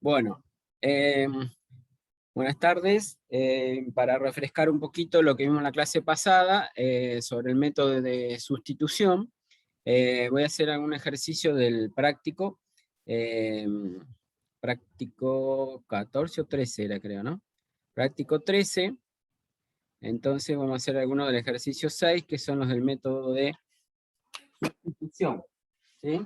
Bueno, buenas tardes. Para refrescar un poquito lo que vimos en la clase pasada sobre el método de sustitución, voy a hacer algún ejercicio del práctico. eh, Práctico 14 o 13 era, creo, ¿no? Práctico 13. Entonces vamos a hacer algunos del ejercicio 6, que son los del método de sustitución. ¿Sí?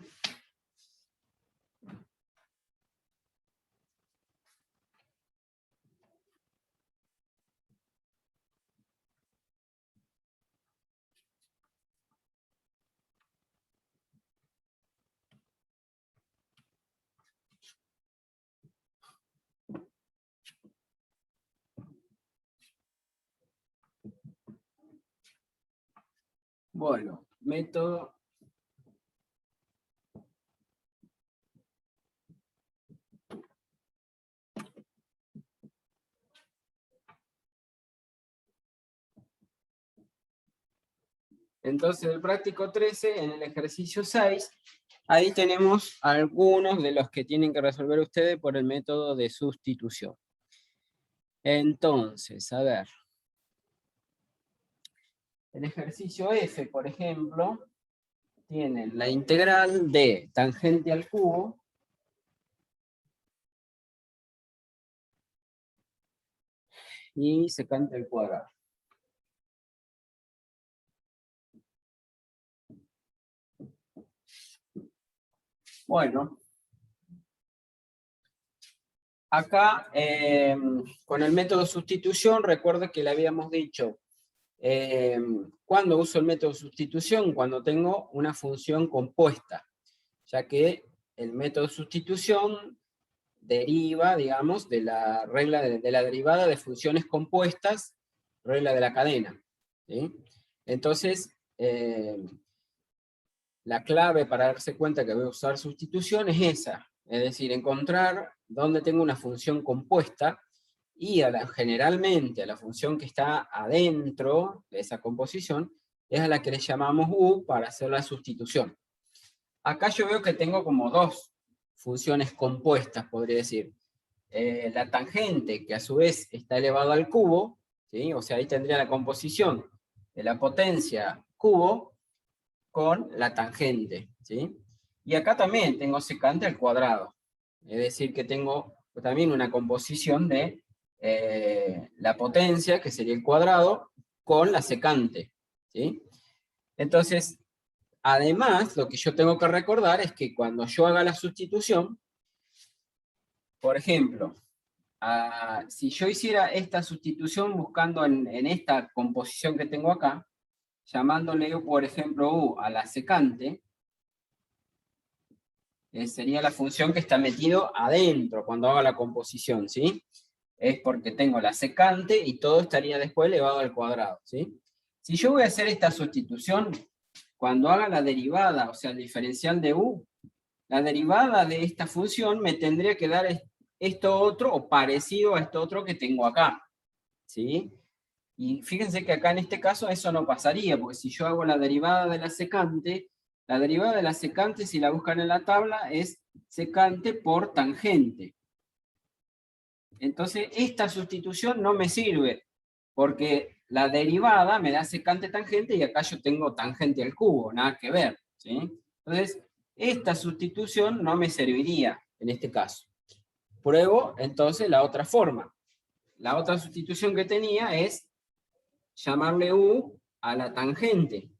Bueno, método. Entonces, el práctico 13, en el ejercicio 6, ahí tenemos algunos de los que tienen que resolver ustedes por el método de sustitución. Entonces, a ver. El ejercicio F, por ejemplo, tiene la integral de tangente al cubo y secante al cuadrado. Bueno, acá con el método de sustitución, recuerda que le habíamos dicho, ¿cuándo uso el método de sustitución? Cuando tengo una función compuesta, ya que el método de sustitución deriva, digamos, de la regla de la derivada de funciones compuestas, regla de la cadena. ¿Sí? Entonces, la clave para darse cuenta que voy a usar sustitución es esa, es decir, encontrar dónde tengo una función compuesta y generalmente a la función que está adentro de esa composición es a la que le llamamos u para hacer la sustitución. Acá yo veo que tengo como dos funciones compuestas, podría decir. La tangente, que a su vez está elevado al cubo, ¿sí? O sea, ahí tendría la composición de la potencia cubo con la tangente, ¿sí? Y acá también tengo secante al cuadrado, es decir, que tengo también una composición de la potencia, que sería el cuadrado, con la secante, ¿sí? Entonces, además, lo que yo tengo que recordar es que cuando yo haga la sustitución, por ejemplo, si yo hiciera esta sustitución buscando en esta composición que tengo acá, llamándole, por ejemplo, u a la secante, sería la función que está metido adentro cuando haga la composición, ¿sí? Es porque tengo la secante y todo estaría después elevado al cuadrado, ¿sí? Si yo voy a hacer esta sustitución, cuando haga la derivada, o sea, el diferencial de u, la derivada de esta función me tendría que dar esto otro o parecido a esto otro que tengo acá, ¿sí? Y fíjense que acá en este caso eso no pasaría, porque si yo hago la derivada de la secante, si la buscan en la tabla, es secante por tangente. Entonces, esta sustitución no me sirve, porque la derivada me da secante tangente y acá yo tengo tangente al cubo, nada que ver, ¿sí? Entonces, esta sustitución no me serviría en este caso. Pruebo entonces la otra forma. La otra sustitución que tenía es llamarle u a la tangente,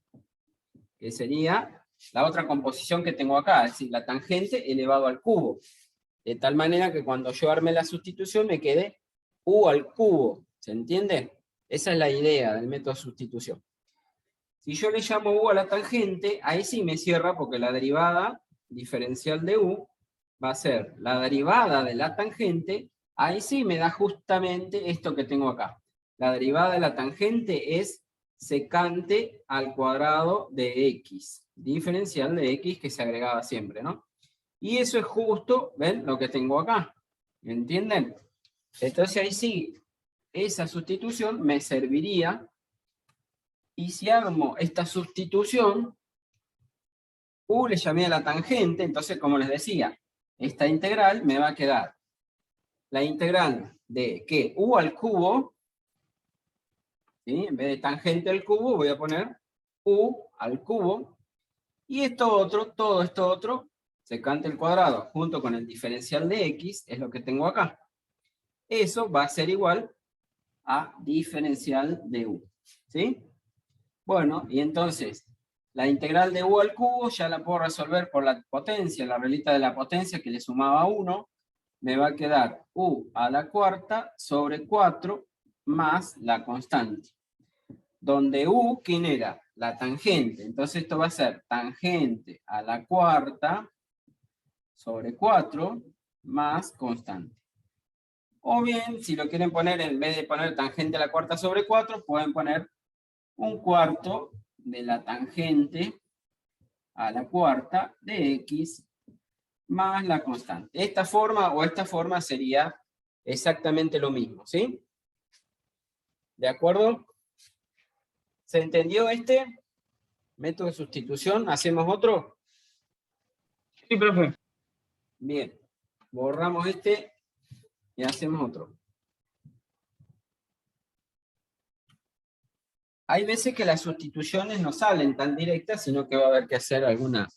que sería la otra composición que tengo acá, es decir, la tangente elevado al cubo. De tal manera que cuando yo arme la sustitución me quede u al cubo. ¿Se entiende? Esa es la idea del método de sustitución. Si yo le llamo u a la tangente, ahí sí me cierra porque la derivada diferencial de u va a ser la derivada de la tangente, ahí sí me da justamente esto que tengo acá. La derivada de la tangente es secante al cuadrado de x, diferencial de x que se agregaba siempre, ¿no? Y eso es justo, ¿ven? Lo que tengo acá. ¿Entienden? Entonces ahí sí, esa sustitución me serviría. Y si armo esta sustitución, u le llamé a la tangente, entonces como les decía, esta integral me va a quedar la integral de ¿qué? U al cubo, ¿sí? En vez de tangente al cubo voy a poner U al cubo, y esto otro, todo esto otro, secante al cuadrado junto con el diferencial de x, es lo que tengo acá. Eso va a ser igual a diferencial de u, ¿sí? Bueno, y entonces, la integral de u al cubo ya la puedo resolver por la potencia, la reglita de la potencia que le sumaba 1, me va a quedar u a la cuarta sobre 4 más la constante. Donde u, ¿quién era? La tangente. Entonces esto va a ser tangente a la cuarta sobre 4 más constante. O bien, si lo quieren poner, en vez de poner tangente a la cuarta sobre 4, pueden poner un cuarto de la tangente a la cuarta de x más la constante. Esta forma o esta forma sería exactamente lo mismo, ¿sí? ¿De acuerdo? ¿Se entendió este método de sustitución? ¿Hacemos otro? Sí, profe. Bien. Borramos este y hacemos otro. Hay veces que las sustituciones no salen tan directas, sino que va a haber que hacer alguna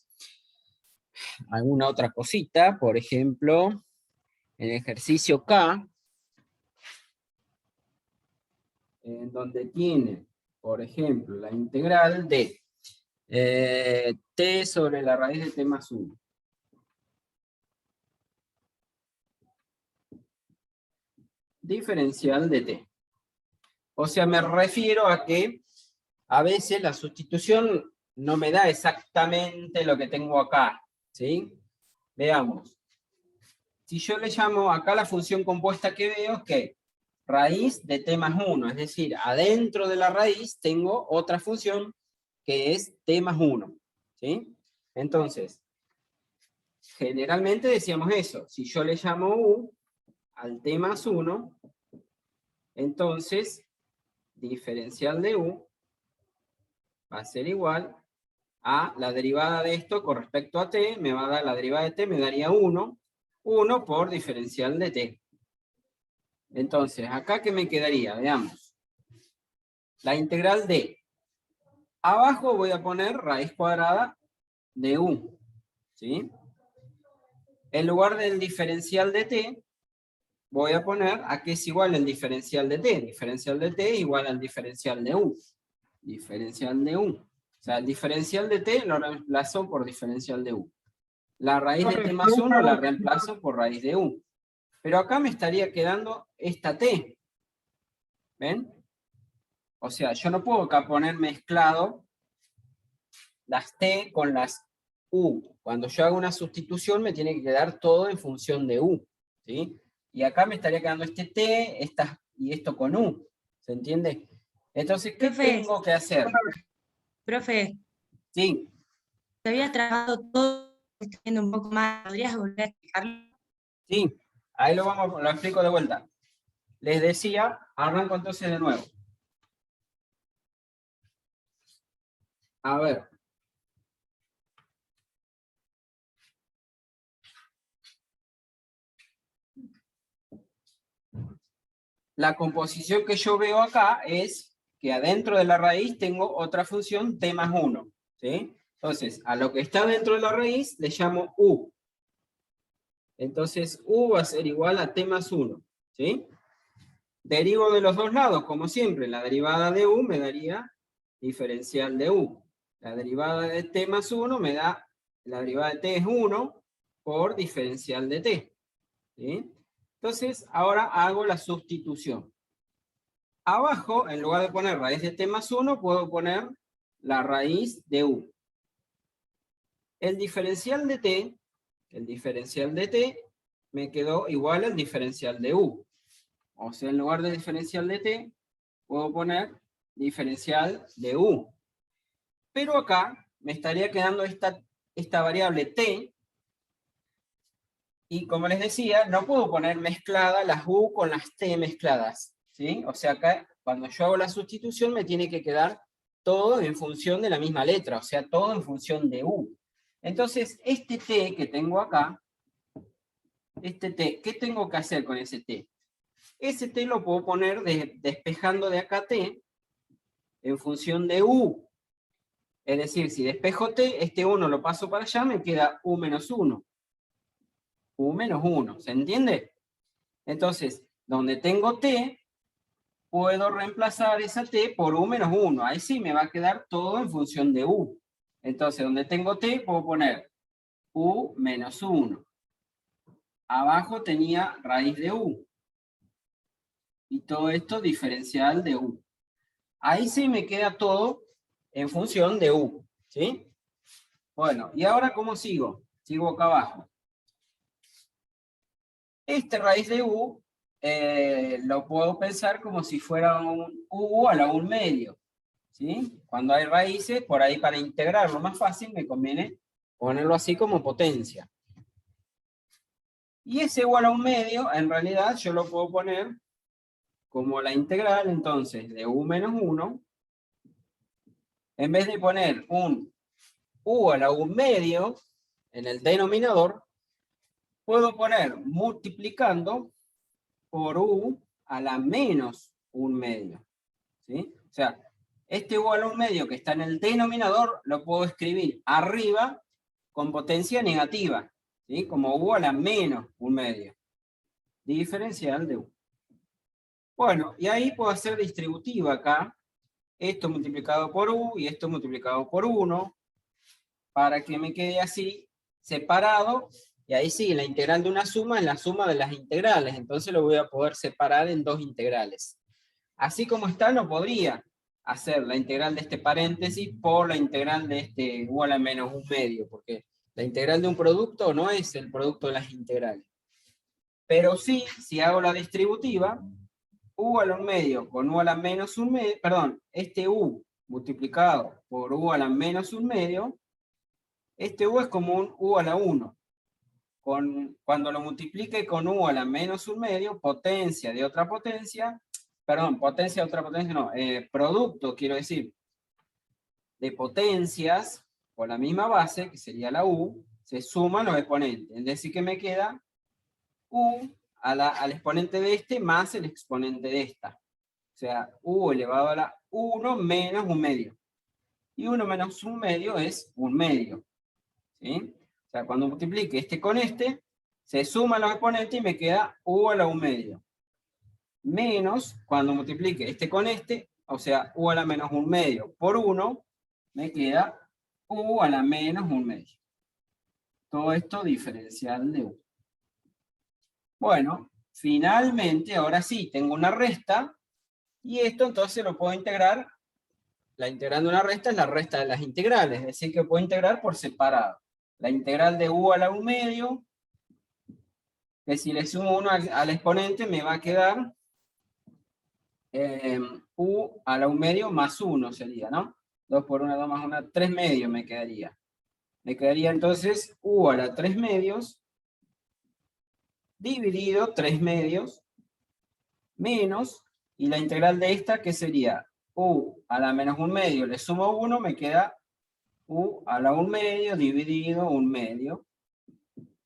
otra cosita. Por ejemplo, en el ejercicio K, en donde tiene, por ejemplo, la integral de t sobre la raíz de t más 1. Diferencial de t. O sea, me refiero a que a veces la sustitución no me da exactamente lo que tengo acá, ¿sí? Veamos. Si yo le llamo acá la función compuesta que veo, es que raíz de t más 1, es decir, adentro de la raíz tengo otra función que es t más 1, ¿sí? Entonces, generalmente decíamos eso, si yo le llamo u al t más 1, entonces diferencial de u va a ser igual a la derivada de esto con respecto a t, me va a dar la derivada de t, me daría 1 por diferencial de t. Entonces, acá ¿qué me quedaría? Veamos. La integral de abajo voy a poner raíz cuadrada de u, ¿sí? En lugar del diferencial de t, voy a poner a qué es igual el diferencial de t. Diferencial de t igual al diferencial de u. Diferencial de u. O sea, el diferencial de t lo reemplazo por diferencial de u. La raíz de t más 1 la reemplazo por raíz de u. Pero acá me estaría quedando esta t. ¿Ven? O sea, yo no puedo acá poner mezclado las t con las u. Cuando yo hago una sustitución me tiene que quedar todo en función de u, ¿sí? Y acá me estaría quedando este t y esto con u. ¿Se entiende? Entonces, ¿qué Profe. tengo que hacer? Profe, Sí, te había trabajado todo, estoy viendo un poco más. ¿Podrías volver a explicarlo? sí. Ahí lo explico de vuelta. Les decía, arranco entonces de nuevo. A ver. La composición que yo veo acá es que adentro de la raíz tengo otra función t más 1, ¿sí? Entonces, a lo que está dentro de la raíz le llamo u. Entonces, u va a ser igual a t más 1, ¿sí? Derivo de los dos lados, como siempre. La derivada de u me daría diferencial de u. La derivada de t más 1 me da, la derivada de t es 1 por diferencial de t, ¿sí? Entonces, ahora hago la sustitución. Abajo, en lugar de poner raíz de t más 1, puedo poner la raíz de u. El diferencial de t me quedó igual al diferencial de u. O sea, en lugar de diferencial de t, puedo poner diferencial de u. Pero acá me estaría quedando esta variable t, y como les decía, no puedo poner mezcladas las u con las t mezcladas, ¿sí? O sea, acá, cuando yo hago la sustitución, me tiene que quedar todo en función de la misma letra, o sea, todo en función de u. Entonces, este t que tengo acá, este t, ¿qué tengo que hacer con ese t? Ese t lo puedo poner despejando de acá t en función de u. Es decir, si despejo t, este 1 lo paso para allá, me queda u menos 1. U menos 1, ¿se entiende? Entonces, donde tengo t, puedo reemplazar esa t por u menos 1. Ahí sí me va a quedar todo en función de u. Entonces, donde tengo t, puedo poner u menos 1. Abajo tenía raíz de u. Y todo esto diferencial de u. Ahí sí me queda todo en función de u. ¿Sí? Bueno, ¿y ahora cómo sigo? Sigo acá abajo. Este raíz de u lo puedo pensar como si fuera un u a la 1 medio. ¿Sí? Cuando hay raíces, por ahí para integrarlo más fácil me conviene ponerlo así como potencia. Y ese u a la 1 medio, en realidad yo lo puedo poner como la integral, entonces, de u menos 1. En vez de poner un u a la 1 medio en el denominador, puedo poner multiplicando por u a la menos 1 medio. ¿Sí? O sea, este u a la 1 medio que está en el denominador lo puedo escribir arriba con potencia negativa, ¿sí? Como u a la menos 1 medio. Diferencial de u. Bueno, y ahí puedo hacer distributiva acá. Esto multiplicado por u y esto multiplicado por 1. Para que me quede así, separado. Y ahí sí, la integral de una suma es la suma de las integrales. Entonces lo voy a poder separar en dos integrales. Así como está, no podría hacer la integral de este paréntesis por la integral de este u a la menos 1 medio, porque la integral de un producto no es el producto de las integrales. Pero sí, si hago la distributiva, u a la 1 medio con u a la menos 1 medio, perdón, este u multiplicado por u a la menos 1 medio, este u es como un u a la 1. Cuando lo multiplique con u a la menos 1 medio, potencia de otra potencia, perdón, potencia de otra potencia, no, producto, quiero decir, de potencias por la misma base, que sería la u, se suman los exponentes. Es decir, que me queda u al exponente de este más el exponente de esta. O sea, u elevado a la 1 menos 1 medio. Y 1 menos 1 medio es 1 medio. ¿Sí? O sea, cuando multiplique este con este, se suman los exponentes y me queda u a la 1 medio. Menos, cuando multiplique este con este, o sea, u a la menos 1 medio por 1, me queda u a la menos 1 medio. Todo esto diferencial de u. Bueno, finalmente, ahora sí, tengo una resta, y esto entonces lo puedo integrar. La integral de una resta es la resta de las integrales, es decir, que puedo integrar por separado. La integral de u a la 1 medio, que si le sumo 1 al exponente me va a quedar u a la 1 medio más 1 sería, ¿no? 2 por 1, 2 más 1, 3 medios me quedaría. Me quedaría entonces u a la 3 medios dividido 3 medios menos, y la integral de esta, que sería u a la menos 1 medio, le sumo 1, me queda u a la 1 medio dividido 1 medio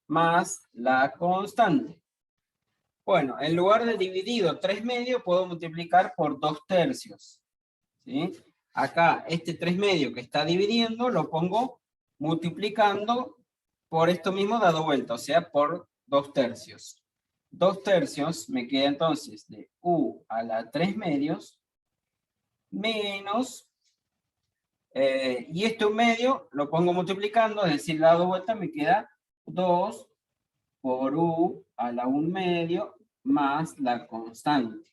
más la constante. Bueno, en lugar de dividido 3 medios, puedo multiplicar por 2 tercios. ¿Sí? Acá, este 3 medios que está dividiendo, lo pongo multiplicando por esto mismo dado vuelta, o sea, por 2 tercios. 2 tercios me queda entonces de u a la 3 medios menos, y este 1 medio lo pongo multiplicando, es decir, dado vuelta me queda 2 por u a la 1 medio más la constante.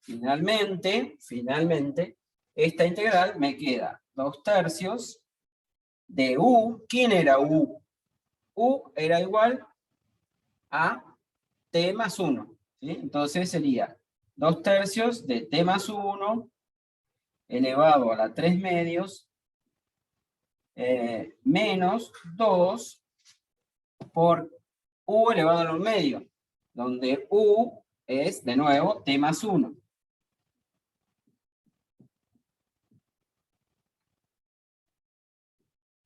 Finalmente, esta integral me queda 2 tercios de u. ¿Quién era u? U era igual a t más 1. ¿Sí? Entonces sería 2 tercios de t más 1 elevado a la 3 medios menos 2 por u elevado a la 1 medio, donde u es, de nuevo, t más 1.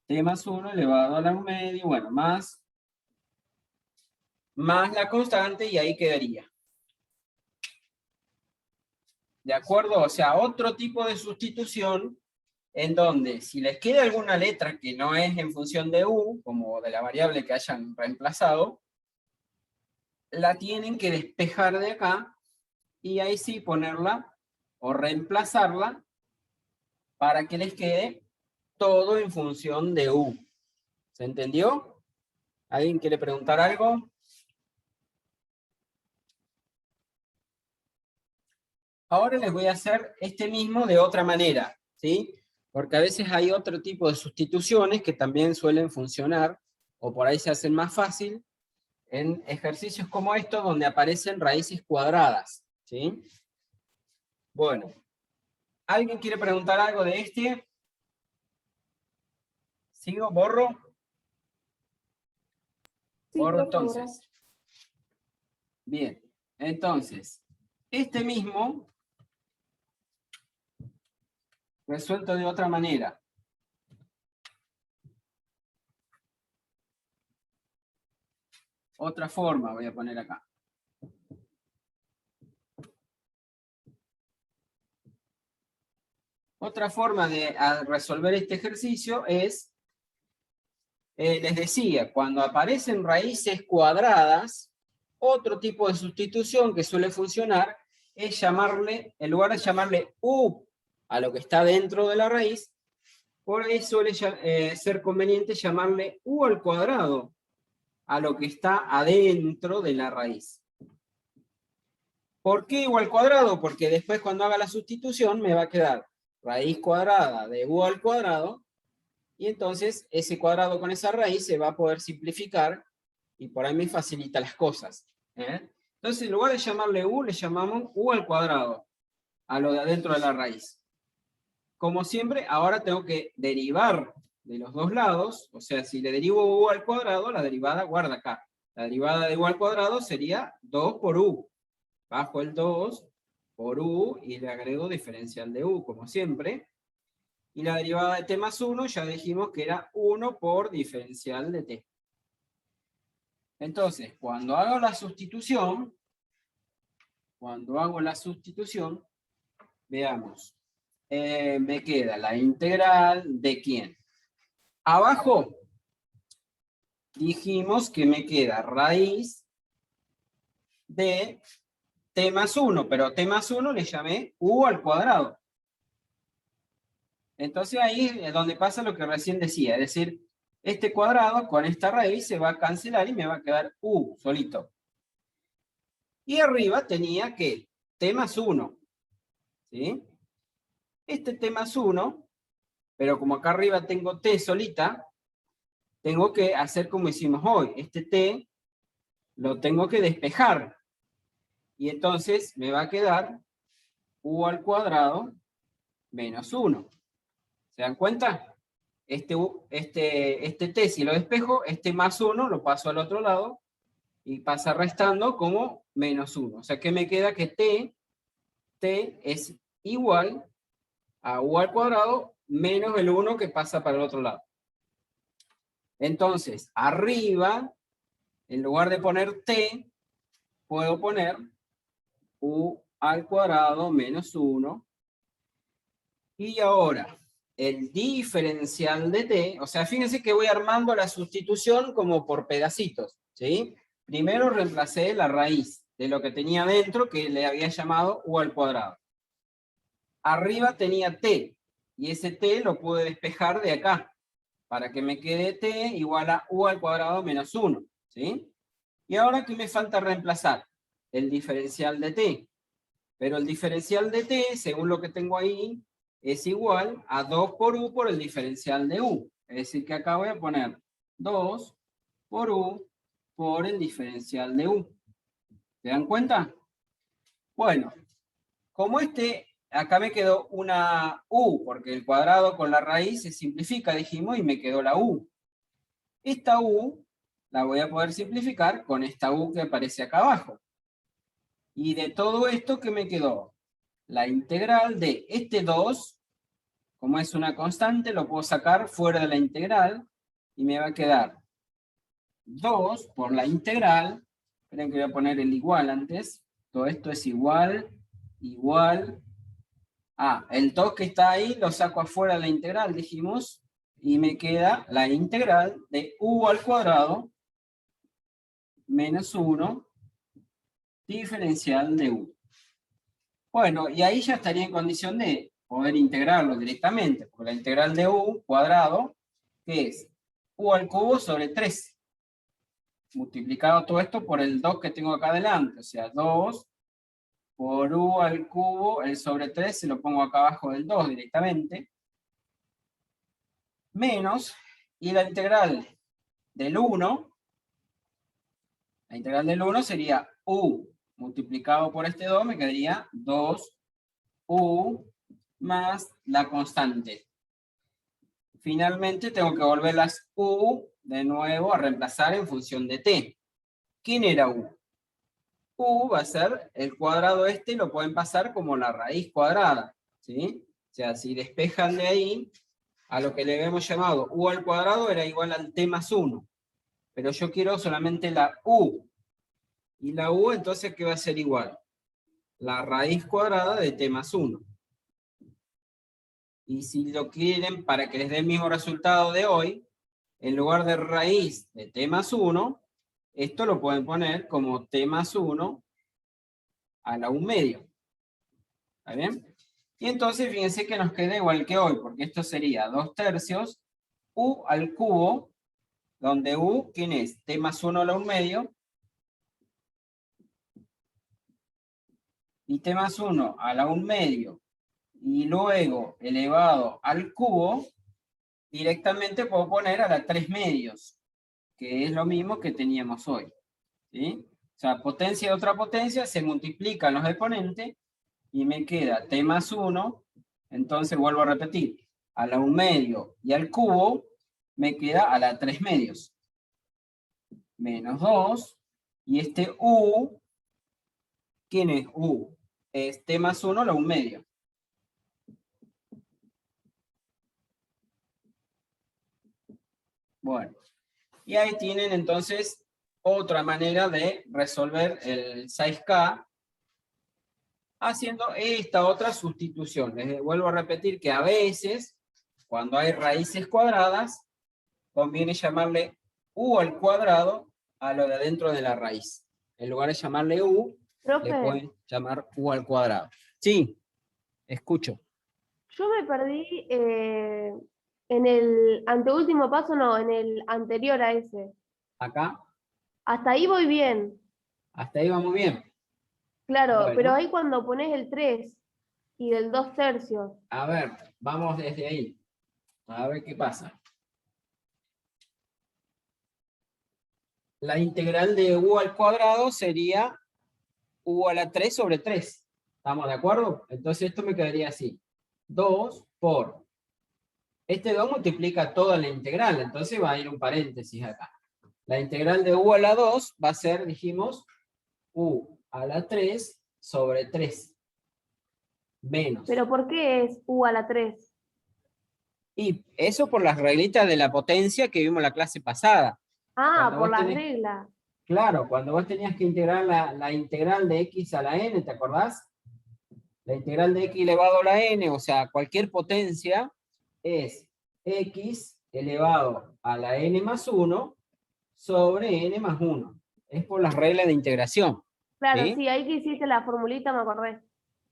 T más 1 elevado a la 1 medio, bueno, más más la constante, y ahí quedaría. ¿De acuerdo? O sea, otro tipo de sustitución en donde si les queda alguna letra que no es en función de u, como de la variable que hayan reemplazado, la tienen que despejar de acá, y ahí sí ponerla o reemplazarla para que les quede todo en función de u. ¿Se entendió? ¿Alguien quiere preguntar algo? Ahora les voy a hacer este mismo de otra manera, ¿sí? Porque a veces hay otro tipo de sustituciones que también suelen funcionar, o por ahí se hacen más fácil, en ejercicios como estos donde aparecen raíces cuadradas, ¿sí? Bueno, ¿alguien quiere preguntar algo de este? ¿Sigo? ¿Borro? Sí, Borro por favor. entonces. Bien, entonces, este mismo, resuelto de otra manera. Otra forma voy a poner acá. Otra forma de resolver este ejercicio es, les decía, cuando aparecen raíces cuadradas, otro tipo de sustitución que suele funcionar es llamarle, en lugar de llamarle u a lo que está dentro de la raíz, por ahí suele ser conveniente llamarle u al cuadrado a lo que está adentro de la raíz. ¿Por qué u al cuadrado? Porque después cuando haga la sustitución me va a quedar raíz cuadrada de u al cuadrado, y entonces ese cuadrado con esa raíz se va a poder simplificar, y por ahí me facilita las cosas. Entonces en lugar de llamarle u, le llamamos u al cuadrado a lo de adentro de la raíz. Como siempre, ahora tengo que derivar de los dos lados, o sea, si le derivo u al cuadrado, la derivada, guarda acá, la derivada de u al cuadrado sería 2 por u. Bajo el 2 por u y le agrego diferencial de u, como siempre. Y la derivada de t más 1 ya dijimos que era 1 por diferencial de t. Entonces, cuando hago la sustitución, veamos, me queda la integral de ¿quién? Abajo dijimos que me queda raíz de t más 1, pero t más 1 le llamé u al cuadrado. Entonces ahí es donde pasa lo que recién decía, es decir, este cuadrado con esta raíz se va a cancelar y me va a quedar u solito. Y arriba tenía que t más 1, ¿sí? Este t más 1, pero como acá arriba tengo t solita, tengo que hacer como hicimos hoy. Este t lo tengo que despejar. Y entonces me va a quedar u al cuadrado menos 1. ¿Se dan cuenta? Este t, si lo despejo, este más 1 lo paso al otro lado y pasa restando como menos 1. O sea que me queda que t es igual a u al cuadrado menos el 1 que pasa para el otro lado. Entonces, arriba, en lugar de poner t, puedo poner u al cuadrado menos 1. Y ahora, el diferencial de t, o sea, fíjense que voy armando la sustitución como por pedacitos, ¿sí? Primero reemplacé la raíz de lo que tenía dentro, que le había llamado u al cuadrado. Arriba tenía t, y ese t lo pude despejar de acá, para que me quede t igual a u al cuadrado menos 1, ¿sí? Y ahora, ¿qué me falta reemplazar? El diferencial de t. Pero el diferencial de t, según lo que tengo ahí, es igual a 2 por u por el diferencial de u. Es decir, que acá voy a poner 2 por u por el diferencial de u. ¿Se dan cuenta? Bueno, como acá me quedó una u, porque el cuadrado con la raíz se simplifica, dijimos, y me quedó la u. Esta u la voy a poder simplificar con esta u que aparece acá abajo. Y de todo esto, ¿qué me quedó? La integral de este 2, como es una constante, lo puedo sacar fuera de la integral, y me va a quedar 2 por la integral Esperen que voy a poner el igual antes. Todo esto es igual, igual. El 2 que está ahí lo saco afuera de la integral, dijimos. Y me queda la integral de u al cuadrado menos 1 diferencial de u. Bueno, y ahí ya estaría en condición de poder integrarlo directamente, porque la integral de u cuadrado, que es u al cubo sobre 3. Multiplicado todo esto por el 2 que tengo acá adelante, o sea, 2 por u al cubo, el sobre 3 se lo pongo acá abajo del 2 directamente, menos, y la integral del 1, la integral del 1 sería u multiplicado por este 2, me quedaría 2u más la constante. Finalmente tengo que volver las u de nuevo a reemplazar en función de t. ¿Quién era u? U va a ser el cuadrado este, y lo pueden pasar como la raíz cuadrada, ¿sí? O sea, si despejan de ahí, a lo que le habíamos llamado u al cuadrado era igual al t más 1. Pero yo quiero solamente la u. Y la u entonces, ¿qué va a ser igual? La raíz cuadrada de t más 1. Y si lo quieren, para que les dé el mismo resultado de hoy, en lugar de raíz de t más 1, esto lo pueden poner como t más 1 a la 1 medio. ¿Está bien? Y entonces fíjense que nos queda igual que hoy, porque esto sería 2 tercios u al cubo, donde u, ¿quién es? T más 1 a la 1 medio, y t más 1 a la 1 medio, y luego elevado al cubo, directamente puedo poner a la 3 medios, que es lo mismo que teníamos hoy. ¿Sí? O sea, potencia de otra potencia, se multiplican los exponentes, y me queda t más 1, entonces vuelvo a repetir, a la 1 medio y al cubo, me queda a la 3 medios. Menos 2, y este u, ¿quién es u? Es t más 1 a la 1 medio. Bueno, y ahí tienen entonces otra manera de resolver el 6K, haciendo esta otra sustitución. Les vuelvo a repetir que a veces, cuando hay raíces cuadradas, conviene llamarle u al cuadrado a lo de adentro de la raíz. En lugar de llamarle u, Profe, le pueden llamar u al cuadrado. Sí, escucho. yo me perdí en el anteúltimo paso, no, en el anterior a ese. Acá, Hasta ahí voy bien, hasta ahí vamos bien. claro, pero Bueno, ahí cuando pones el 3 y del 2 tercios, a ver, vamos desde ahí. A ver qué pasa. La integral de u al cuadrado sería u a la 3 sobre 3. ¿Estamos de acuerdo? Entonces esto me quedaría así. 2 por... Este 2 multiplica toda la integral, entonces va a ir un paréntesis acá. La integral de u a la 2 va a ser, dijimos, u a la 3 sobre 3. Menos. pero ¿por qué es u a la 3? Y eso por las reglitas de la potencia que vimos la clase pasada. Ah, Cuando por vos las tenés- reglas. Claro, cuando vos tenías que integrar la integral de x a la n, ¿te acordás? La integral de x elevado a la n, o sea, cualquier potencia, es x elevado a la n más 1 sobre n más 1. Es por las reglas de integración. Claro, ¿Sí? sí, ahí que hiciste la formulita me acordé.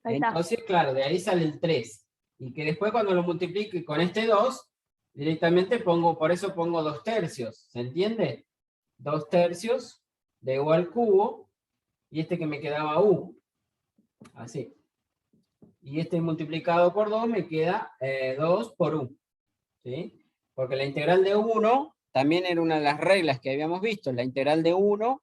Ahí está. Entonces, claro, de ahí sale el 3. Y que después cuando lo multiplique con este 2, directamente pongo, por eso pongo 2 tercios. ¿Se entiende? 2 tercios de u al cubo, y este que me quedaba u. Así. Y este multiplicado por 2 me queda 2 por u. ¿Sí? Porque la integral de 1 también era una de las reglas que habíamos visto. La integral de 1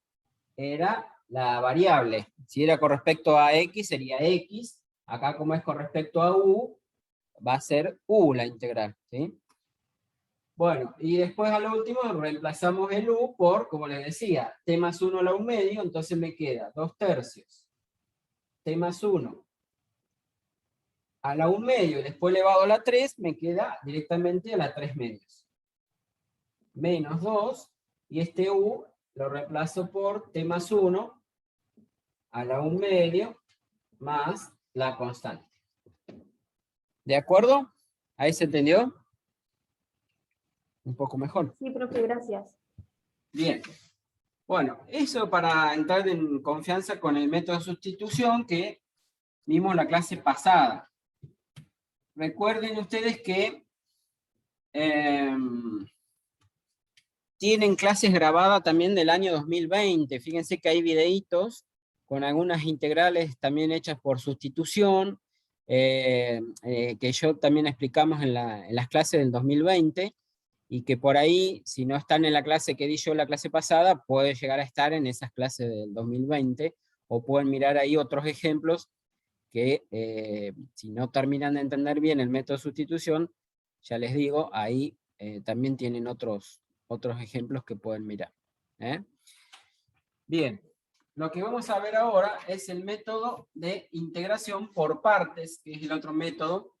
era la variable. Si era con respecto a x, sería x. Acá como es con respecto a u, va a ser u la integral. ¿Sí? Bueno, y después al último reemplazamos el u por, como les decía, t más 1 a la 1 medio, entonces me queda 2 tercios. T más 1 a la 1 medio y después elevado a la 3, me queda directamente a la 3 medios. Menos 2, y este u lo reemplazo por t más 1 a la 1 medio más la constante. ¿De acuerdo? ¿Ahí se entendió? Un poco mejor. Sí, profe, gracias. Bien. Bueno, eso para entrar en confianza con el método de sustitución que vimos la clase pasada. Recuerden ustedes que tienen clases grabadas también del año 2020. Fíjense que hay videitos con algunas integrales también hechas por sustitución, que yo también explicamos en las clases del 2020, y que por ahí, si no están en la clase que di yo la clase pasada, puede llegar a estar en esas clases del 2020, o pueden mirar ahí otros ejemplos que si no terminan de entender bien el método de sustitución, ya les digo, ahí también tienen otros ejemplos que pueden mirar. Bien, lo que vamos a ver ahora es el método de integración por partes, que es el otro método.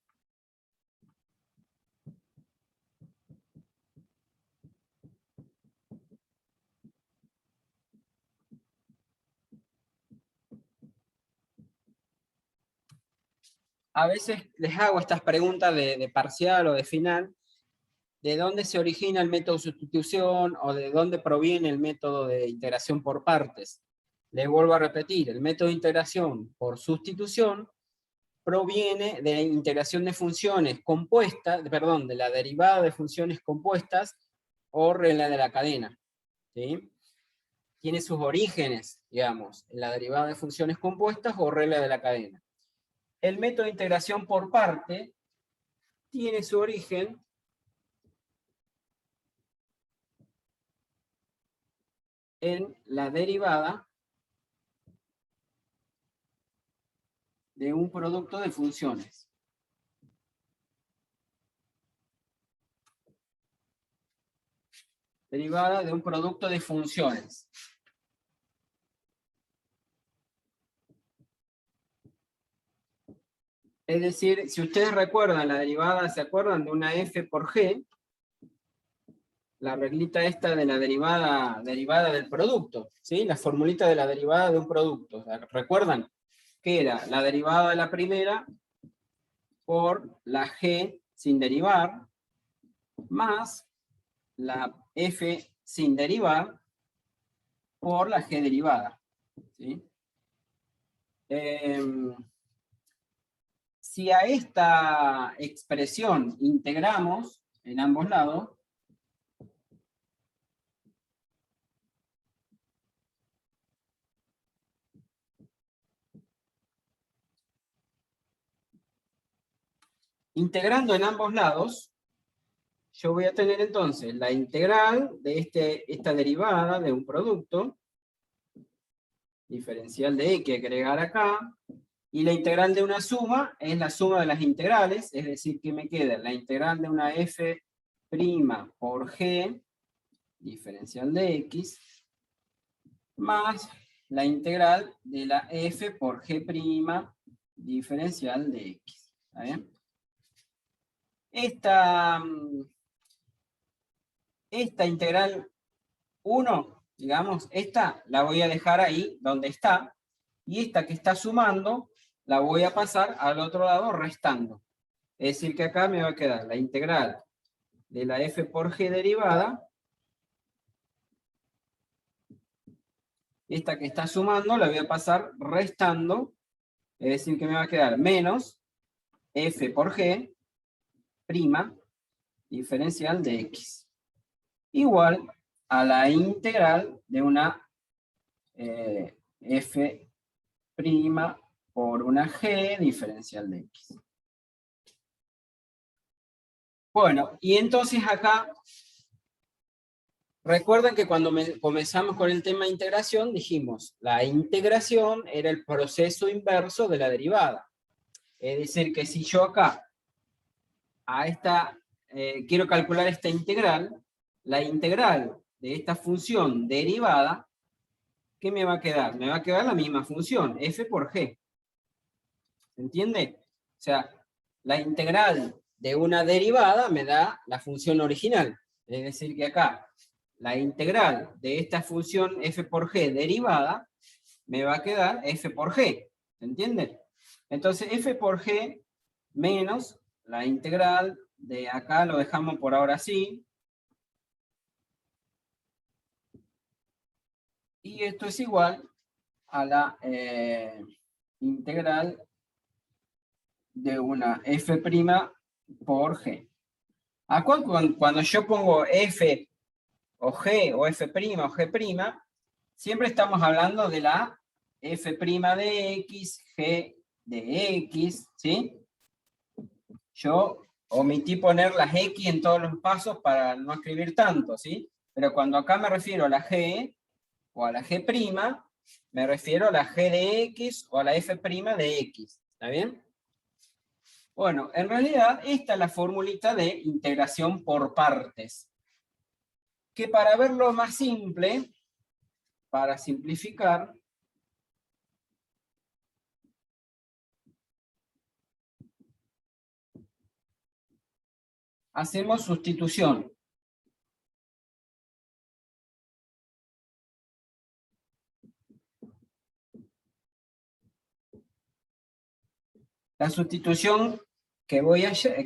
A veces les hago estas preguntas de parcial o de final, de dónde se origina el método de sustitución o de dónde proviene el método de integración por partes. Les vuelvo a repetir, el método de integración por sustitución proviene de la integración de funciones compuestas, perdón, de la derivada de funciones compuestas o regla de la cadena. ¿Sí? Tiene sus orígenes, digamos, en la derivada de funciones compuestas o regla de la cadena. El método de integración por parte tiene su origen en la derivada de un producto de funciones. Derivada de un producto de funciones. Es decir, si ustedes recuerdan la derivada, ¿se acuerdan de una f por g? La reglita esta de la derivada del producto, ¿sí? La formulita de la derivada de un producto. ¿Recuerdan? Que era la derivada de la primera por la g sin derivar, más la f sin derivar por la g derivada. ¿Sí? Si a esta expresión integramos en ambos lados, integrando en ambos lados, yo voy a tener entonces la integral de esta derivada de un producto, diferencial de x, agregar acá, y la integral de una suma es la suma de las integrales, es decir, que me queda la integral de una f' por g, diferencial de x, más la integral de la f por g', diferencial de x. ¿Está bien? Esta integral 1, digamos, esta la voy a dejar ahí donde está, y esta que está sumando la voy a pasar al otro lado restando. Es decir, que acá me va a quedar la integral de la f por g derivada, esta que está sumando la voy a pasar restando, es decir, que me va a quedar menos f por g', diferencial de x, igual a la integral de una f' por una g diferencial de x. Bueno, y entonces acá, recuerden que cuando comenzamos con el tema de integración, dijimos, la integración era el proceso inverso de la derivada. Es decir, que si yo acá, quiero calcular esta integral, la integral de esta función derivada, ¿qué me va a quedar? Me va a quedar la misma función, f por g. ¿Se entiende? O sea, la integral de una derivada me da la función original. Es decir, que acá la integral de esta función f por g derivada me va a quedar f por g, ¿se entiende? Entonces f por g menos la integral de acá, lo dejamos por ahora así, y esto es igual a la integral de una f' por g. Acá cuando yo pongo f o g o f' o g', siempre estamos hablando de la f' de x, g de x, ¿sí? Yo omití poner las x en todos los pasos para no escribir tanto, ¿sí? Pero cuando acá me refiero a la g o a la g', me refiero a la g de x o a la f' de x, ¿está bien? Bueno, en realidad esta es la formulita de integración por partes. Que para verlo más simple, para simplificar, hacemos sustitución. La sustitución que voy a hacer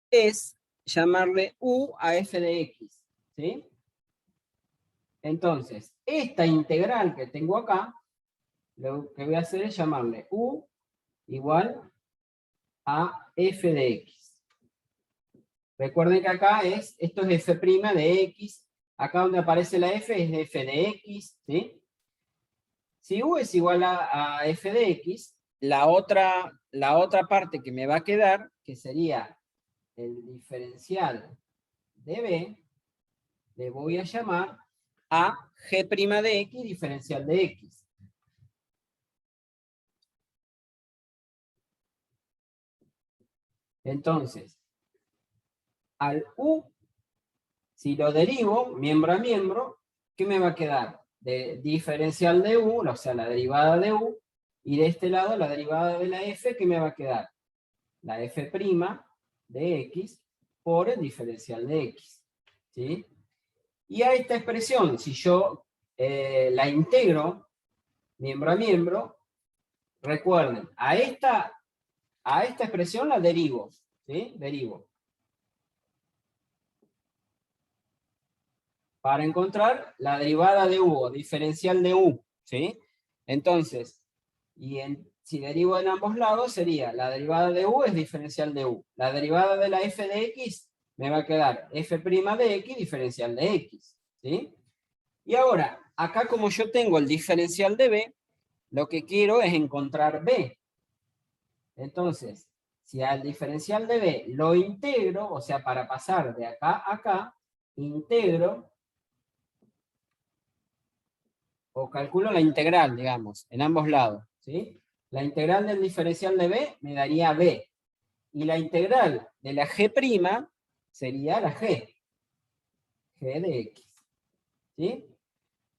es llamarle u a f de x, ¿sí? Entonces, esta integral que tengo acá, lo que voy a hacer es llamarle u igual a f de x. Recuerden que acá esto es f' de x, acá donde aparece la f es f de x, ¿sí? Si u es igual a f de x, la otra parte que me va a quedar, que sería el diferencial de b, le voy a llamar a g' de x diferencial de x. Entonces, al u, si lo derivo miembro a miembro, ¿qué me va a quedar? De diferencial de u, o sea, la derivada de u, y de este lado la derivada de la f, ¿qué me va a quedar? La f' de x por el diferencial de x, ¿sí? Y a esta expresión, si yo la integro miembro a miembro, recuerden, a esta expresión la derivo, ¿sí? Derivo. Para encontrar la derivada de u, o diferencial de u, ¿sí? Entonces, si derivo en ambos lados, sería la derivada de u es diferencial de u. La derivada de la f de x me va a quedar f' de x diferencial de x, ¿sí? Y ahora, acá como yo tengo el diferencial de b, lo que quiero es encontrar b. Entonces, si al diferencial de b lo integro, o sea, para pasar de acá a acá, integro, o calculo la integral, digamos, en ambos lados, ¿sí? La integral del diferencial de b me daría b. Y la integral de la g' sería la g de x, ¿sí?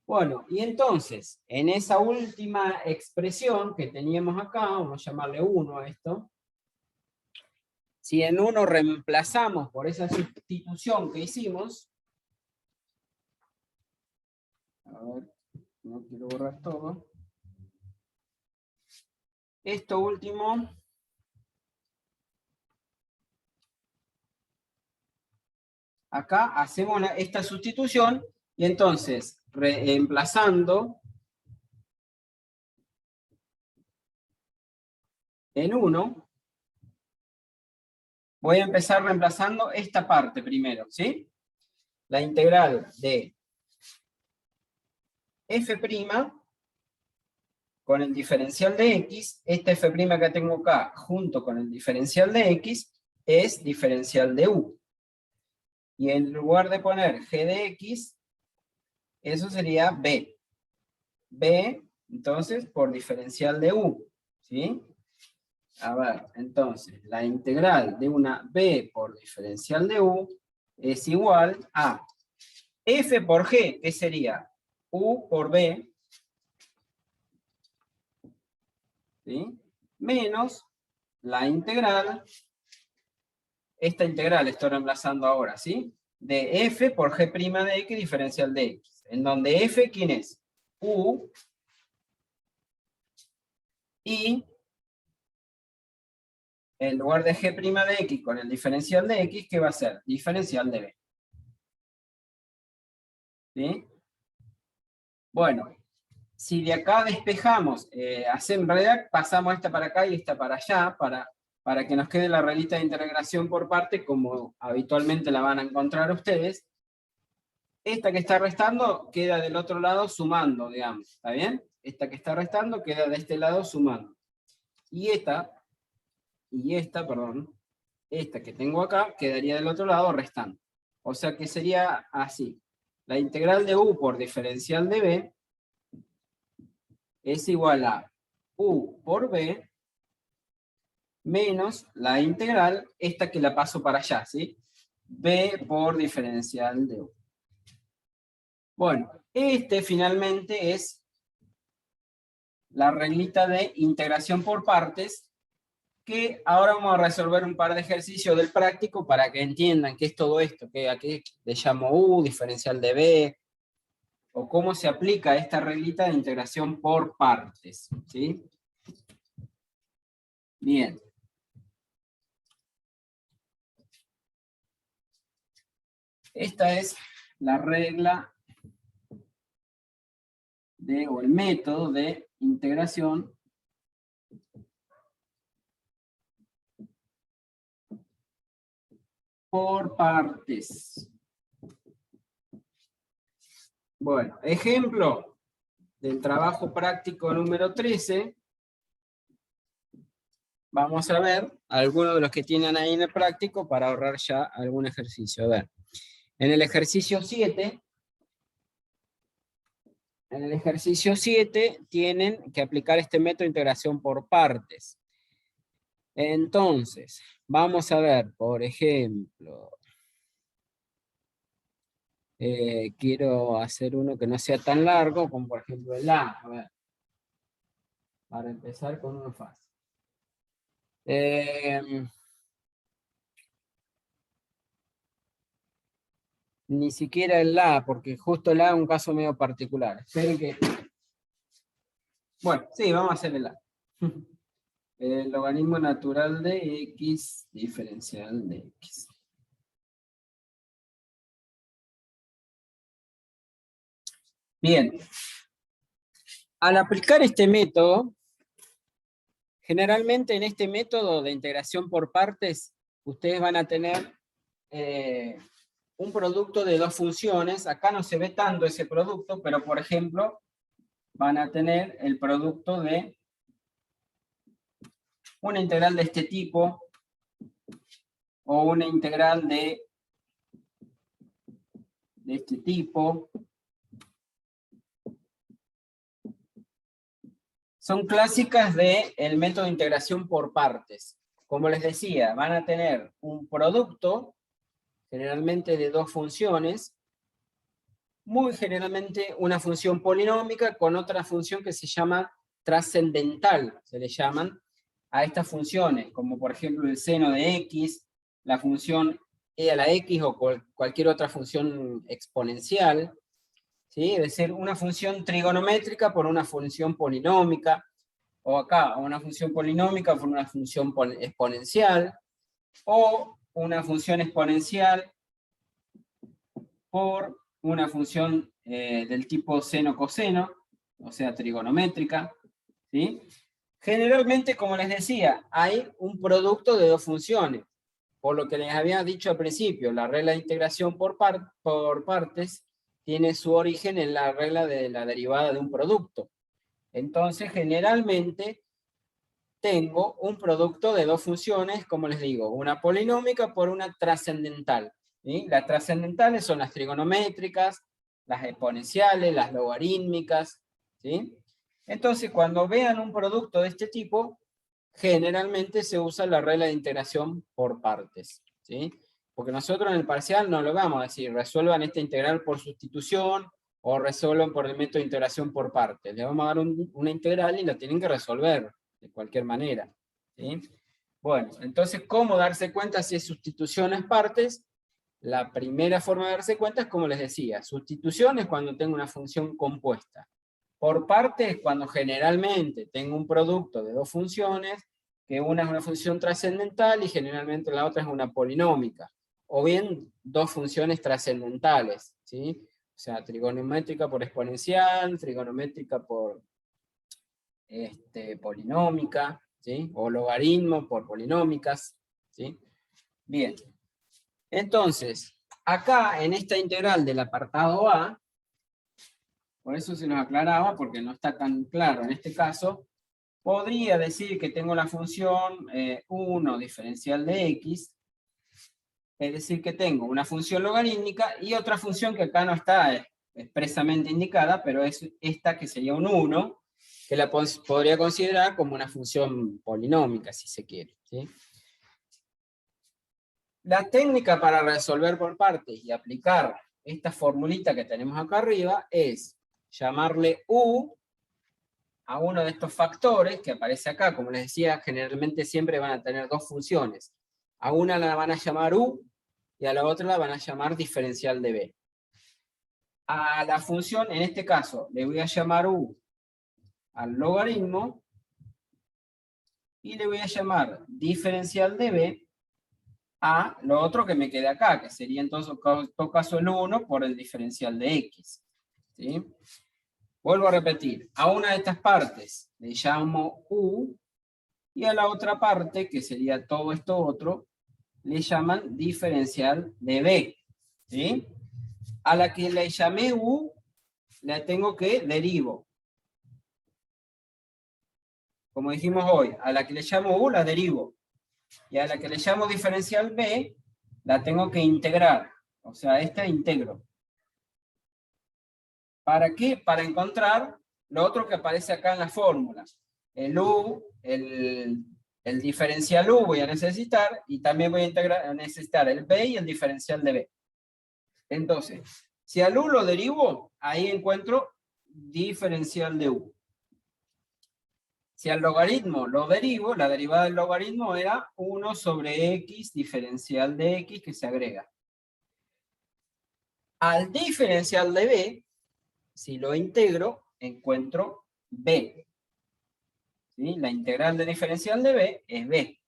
Bueno, y entonces, en esa última expresión que teníamos acá, vamos a llamarle 1 a esto, si en 1 reemplazamos por esa sustitución que hicimos, a ver, no quiero borrar todo, esto último, acá hacemos esta sustitución, y entonces, reemplazando en 1, voy a empezar reemplazando esta parte primero, ¿sí? La integral de f' con el diferencial de x, esta f' que tengo acá, junto con el diferencial de x, es diferencial de u. Y en lugar de poner g de x, eso sería b. b, entonces, por diferencial de u, ¿sí? A ver, entonces, la integral de una b por diferencial de u es igual a f por g, que sería u por b, ¿sí? Menos la integral, esta integral estoy reemplazando ahora, ¿sí? De f por g' de x diferencial de x. En donde f, ¿quién es? U. Y en lugar de g' de x con el diferencial de x, ¿qué va a ser? Diferencial de b. ¿Sí? Bueno, si de acá despejamos, en realidad pasamos esta para acá y esta para allá, para que nos quede la reglita de integración por parte, como habitualmente la van a encontrar ustedes. Esta que está restando queda del otro lado sumando, digamos, ¿está bien? Esta que está restando queda de este lado sumando. Y esta, perdón, esta que tengo acá quedaría del otro lado restando. O sea que sería así. La integral de u por diferencial de b es igual a u por b menos la integral, esta que la paso para allá, ¿sí? B por diferencial de u. Bueno, este finalmente es la reglita de integración por partes, que ahora vamos a resolver un par de ejercicios del práctico para que entiendan qué es todo esto, que aquí le llamo u, diferencial de b, o cómo se aplica esta reglita de integración por partes, ¿sí? Bien. Esta es la regla o el método de integración por partes. Bueno, ejemplo del trabajo práctico número 13. Vamos a ver algunos de los que tienen ahí en el práctico para ahorrar ya algún ejercicio. A ver, en el ejercicio 7, tienen que aplicar este método de integración por partes. Entonces, vamos a ver, por ejemplo, quiero hacer uno que no sea tan largo, como por ejemplo el A. A ver, para empezar con uno fácil. Ni siquiera el A, porque justo el A es un caso medio particular. Esperen que... Bueno, sí, vamos a hacer el A. El logaritmo natural de x diferencial de x. Bien. Al aplicar este método, generalmente en este método de integración por partes, ustedes van a tener un producto de dos funciones. Acá no se ve tanto ese producto, pero por ejemplo, van a tener el producto de una integral de este tipo, o una integral de este tipo. Son clásicas del método de integración por partes. Como les decía, van a tener un producto, generalmente de dos funciones, muy generalmente una función polinómica con otra función que se llama trascendental, se le llaman a estas funciones, como por ejemplo el seno de x, la función e a la x o cualquier otra función exponencial, ¿sí? Es decir, una función trigonométrica por una función polinómica, o acá una función polinómica por una función exponencial, o una función exponencial por una función del tipo seno-coseno, o sea, trigonométrica, ¿sí? Generalmente, como les decía, hay un producto de dos funciones. Por lo que les había dicho al principio, la regla de integración por partes tiene su origen en la regla de la derivada de un producto. Entonces, generalmente, tengo un producto de dos funciones, como les digo, una polinómica por una trascendental. ¿Sí? Las trascendentales son las trigonométricas, las exponenciales, las logarítmicas, ¿sí? Entonces, cuando vean un producto de este tipo, generalmente se usa la regla de integración por partes, ¿sí? Porque nosotros en el parcial no lo vamos a decir, resuelvan esta integral por sustitución, o resuelvan por el método de integración por partes. Les vamos a dar una integral y la tienen que resolver de cualquier manera, ¿sí? Bueno, entonces, ¿cómo darse cuenta si es sustituciones partes? La primera forma de darse cuenta es como les decía, sustitución es cuando tengo una función compuesta. Por parte es cuando generalmente tengo un producto de dos funciones, que una es una función trascendental y generalmente la otra es una polinómica. O bien dos funciones trascendentales, ¿sí? O sea, trigonométrica por exponencial, trigonométrica por polinómica, ¿sí? O logaritmo por polinómicas, ¿sí? Bien. Entonces, acá en esta integral del apartado A, por eso se nos aclaraba, porque no está tan claro en este caso, podría decir que tengo la función 1 diferencial de x, es decir que tengo una función logarítmica y otra función que acá no está expresamente indicada, pero es esta que sería un 1, que la podría considerar como una función polinómica, si se quiere, ¿sí? La técnica para resolver por partes y aplicar esta formulita que tenemos acá arriba es llamarle u a uno de estos factores que aparece acá. Como les decía, generalmente siempre van a tener dos funciones. A una la van a llamar u y a la otra la van a llamar diferencial de b. A la función, en este caso, le voy a llamar u al logaritmo y le voy a llamar diferencial de b a lo otro que me queda acá, que sería entonces en todo caso el 1 por el diferencial de x. ¿Sí? Vuelvo a repetir, a una de estas partes le llamo u, y a la otra parte, que sería todo esto otro, le llaman diferencial de b. ¿Sí? A la que le llamé u, la tengo que derivo. Como dijimos hoy, a la que le llamo u la derivo. Y a la que le llamo diferencial b, la tengo que integrar. O sea, esta integro. ¿Para qué? Para encontrar lo otro que aparece acá en la fórmula. El u, el diferencial u voy a necesitar, y también voy a necesitar el b y el diferencial de b. Entonces, si al u lo derivo, ahí encuentro diferencial de u. Si al logaritmo lo derivo, la derivada del logaritmo era 1 sobre x diferencial de x que se agrega. Al diferencial de b, si lo integro, encuentro b. ¿Sí? La integral de diferencial de b es b.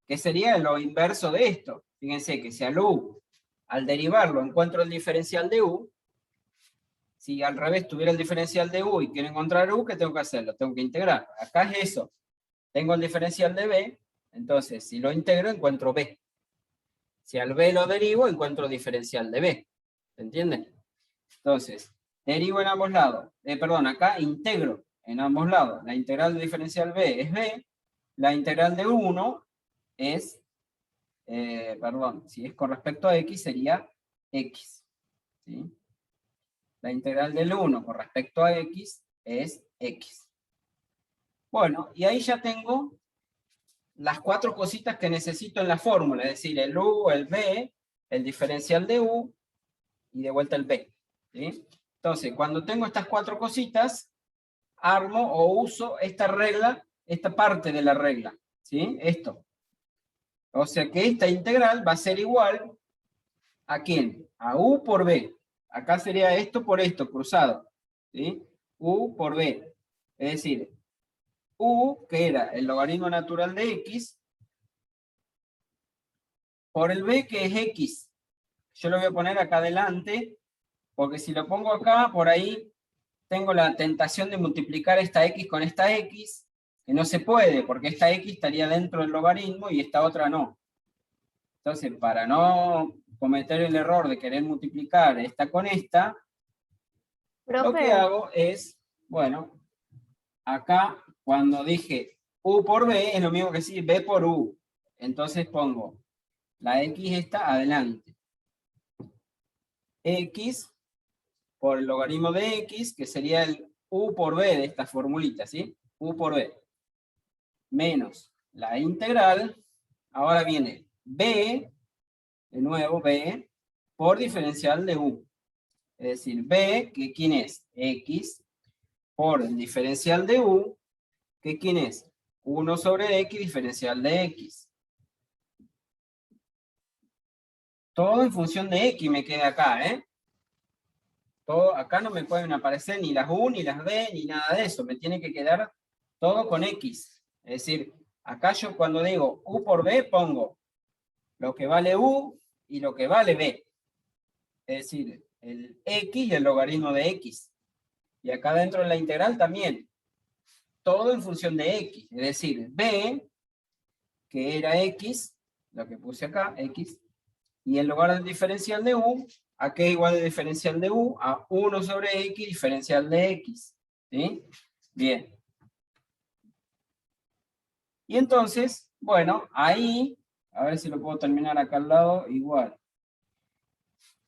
¿Qué sería lo inverso de esto? Fíjense que si al u, al derivarlo, encuentro el diferencial de u, si al revés tuviera el diferencial de u y quiero encontrar u, ¿qué tengo que hacer? Lo tengo que integrar. Acá es eso. Tengo el diferencial de b, entonces si lo integro encuentro b. Si al b lo derivo, encuentro diferencial de b. ¿Se entiende? Entonces, derivo en ambos lados. Acá integro en ambos lados. La integral de diferencial b es b. La integral de 1 es, si es con respecto a x, sería x. ¿Sí? La integral del 1 con respecto a x es x. Bueno, y ahí ya tengo las cuatro cositas que necesito en la fórmula, es decir, el u, el b, el diferencial de u, y de vuelta el b. ¿Sí? Entonces, cuando tengo estas cuatro cositas, armo o uso esta regla, esta parte de la regla. ¿Sí? Esto. O sea que esta integral va a ser igual ¿a quién? A u por b. Acá sería esto por esto, cruzado. ¿Sí? U por b. Es decir, u, que era el logaritmo natural de x, por el b, que es x. Yo lo voy a poner acá adelante, porque si lo pongo acá, por ahí tengo la tentación de multiplicar esta x con esta x, que no se puede, porque esta x estaría dentro del logaritmo y esta otra no. Entonces, para no cometer el error de querer multiplicar esta con esta, lo que hago es, bueno, acá cuando dije u por b, es lo mismo que decir b por u. Entonces pongo la x esta adelante. X por el logaritmo de x, que sería el u por b de esta formulita, ¿sí? U por b. Menos la integral, ahora viene b, de nuevo b, por diferencial de u. Es decir, b, que ¿quién es? X, por el diferencial de u, que ¿quién es? 1 sobre x diferencial de x. Todo en función de x me queda acá, ¿eh? Todo, acá no me pueden aparecer ni las u, ni las b, ni nada de eso. Me tiene que quedar todo con x. Es decir, acá yo cuando digo u por b pongo lo que vale u y lo que vale b. Es decir, el x y el logaritmo de x. Y acá dentro de la integral también. Todo en función de x. Es decir, b, que era x, lo que puse acá, x, y en lugar del diferencial de u, ¿a qué es igual el diferencial de u? A 1 sobre x diferencial de x. ¿Sí? Bien. Y entonces, bueno, ahí, a ver si lo puedo terminar acá al lado, igual.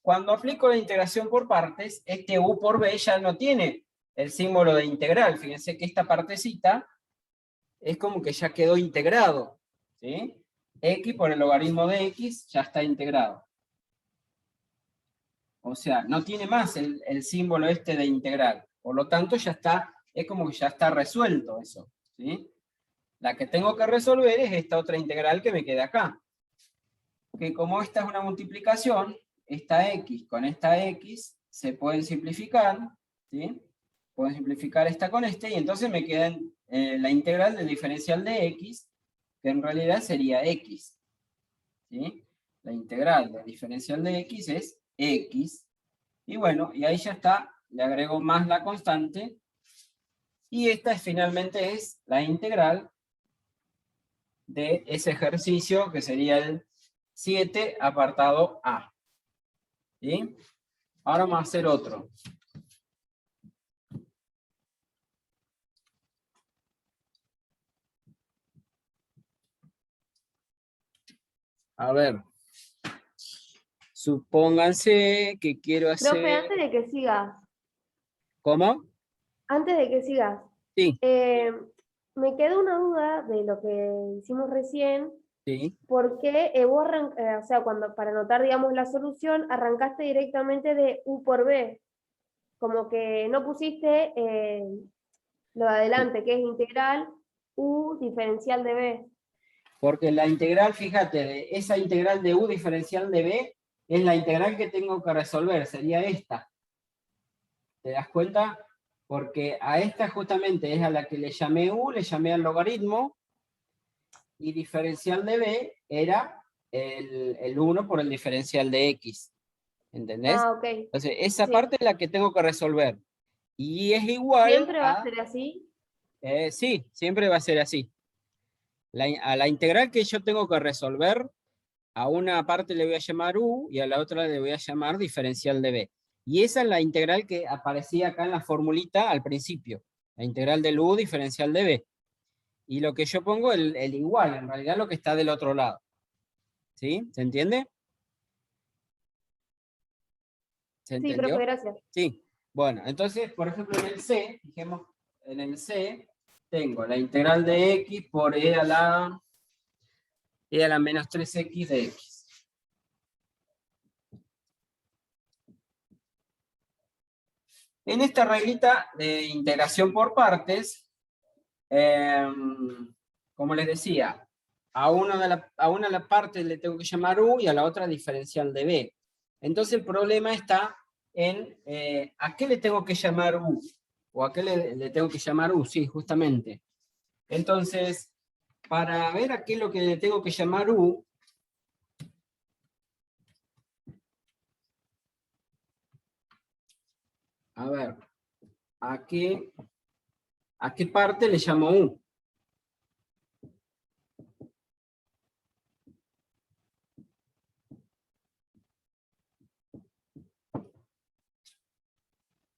Cuando aplico la integración por partes, este u por b ya no tiene el símbolo de integral. Fíjense que esta partecita es como que ya quedó integrado. ¿Sí? X por el logaritmo de x ya está integrado. O sea, no tiene más el símbolo este de integral. Por lo tanto, ya está, es como que ya está resuelto eso. ¿Sí? La que tengo que resolver es esta otra integral que me queda acá. Que como esta es una multiplicación, esta x con esta x se pueden simplificar. ¿Sí? Pueden simplificar esta con este, y entonces me queda la integral del diferencial de x, que en realidad sería x. ¿Sí? La integral del diferencial de x es x. Y bueno, y ahí ya está, le agrego más la constante, y esta finalmente es la integral de ese ejercicio, que sería el 7, apartado A. ¿Sí? Ahora vamos a hacer otro. A ver. Supónganse que quiero Profe, hacer... antes de que sigas, ¿Cómo? Sí, me queda una duda de lo que hicimos recién, sí. porque vos, o sea, cuando para anotar, digamos, la solución, arrancaste directamente de u por b, como que no pusiste lo de adelante, que es integral u diferencial de b. Porque la integral, fíjate, de esa integral de u diferencial de b, es la integral que tengo que resolver, sería esta. ¿Te das cuenta? Porque a esta justamente es a la que le llamé u, le llamé al logaritmo, y diferencial de b era el 1 por el diferencial de x. ¿Entendés? Ah, ok. Entonces, esa Sí. parte es la que tengo que resolver. Y es igual ¿Siempre va a a... ser así? sí, siempre va a ser así. A la integral que yo tengo que resolver, a una parte le voy a llamar u y a la otra le voy a llamar diferencial de b. Y esa es la integral que aparecía acá en la formulita al principio. La integral del u diferencial de b. Y lo que yo pongo, el igual, en realidad lo que está del otro lado. ¿Sí? ¿Se entiende? ¿Se Sí, entendió? profe, gracias. Sí. Bueno, entonces, por ejemplo, en el C, fijemos, en el C tengo la integral de x por e a la menos 3x de x. En esta reglita de integración por partes, como les decía, a una de las partes le tengo que llamar u y a la otra diferencial de b. Entonces el problema está en ¿a qué le tengo que llamar u? ¿O a qué le tengo que llamar u? Sí, justamente. Entonces, para ver a qué es lo que le tengo que llamar u, a ver, ¿a qué parte le llamo u?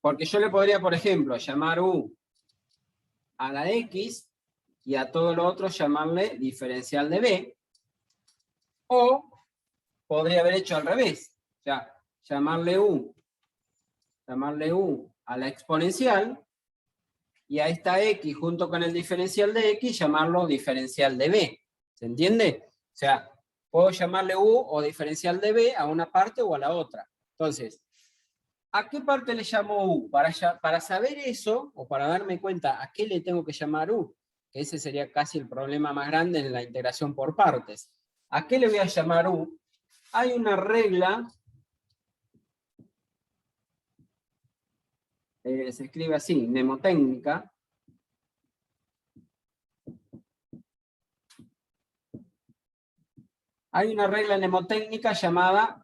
Porque yo le podría, por ejemplo, llamar u a la x y a todo lo otro llamarle diferencial de b, o podría haber hecho al revés, o sea, llamarle u a la exponencial y a esta x junto con el diferencial de x llamarlo diferencial de b. ¿Se entiende? O sea, puedo llamarle u o diferencial de b a una parte o a la otra. Entonces, ¿a qué parte le llamo u? Para saber eso, o para darme cuenta a qué le tengo que llamar u, que ese sería casi el problema más grande en la integración por partes. ¿A qué le voy a llamar u? Hay una regla, se escribe así, mnemotécnica, hay una regla mnemotécnica llamada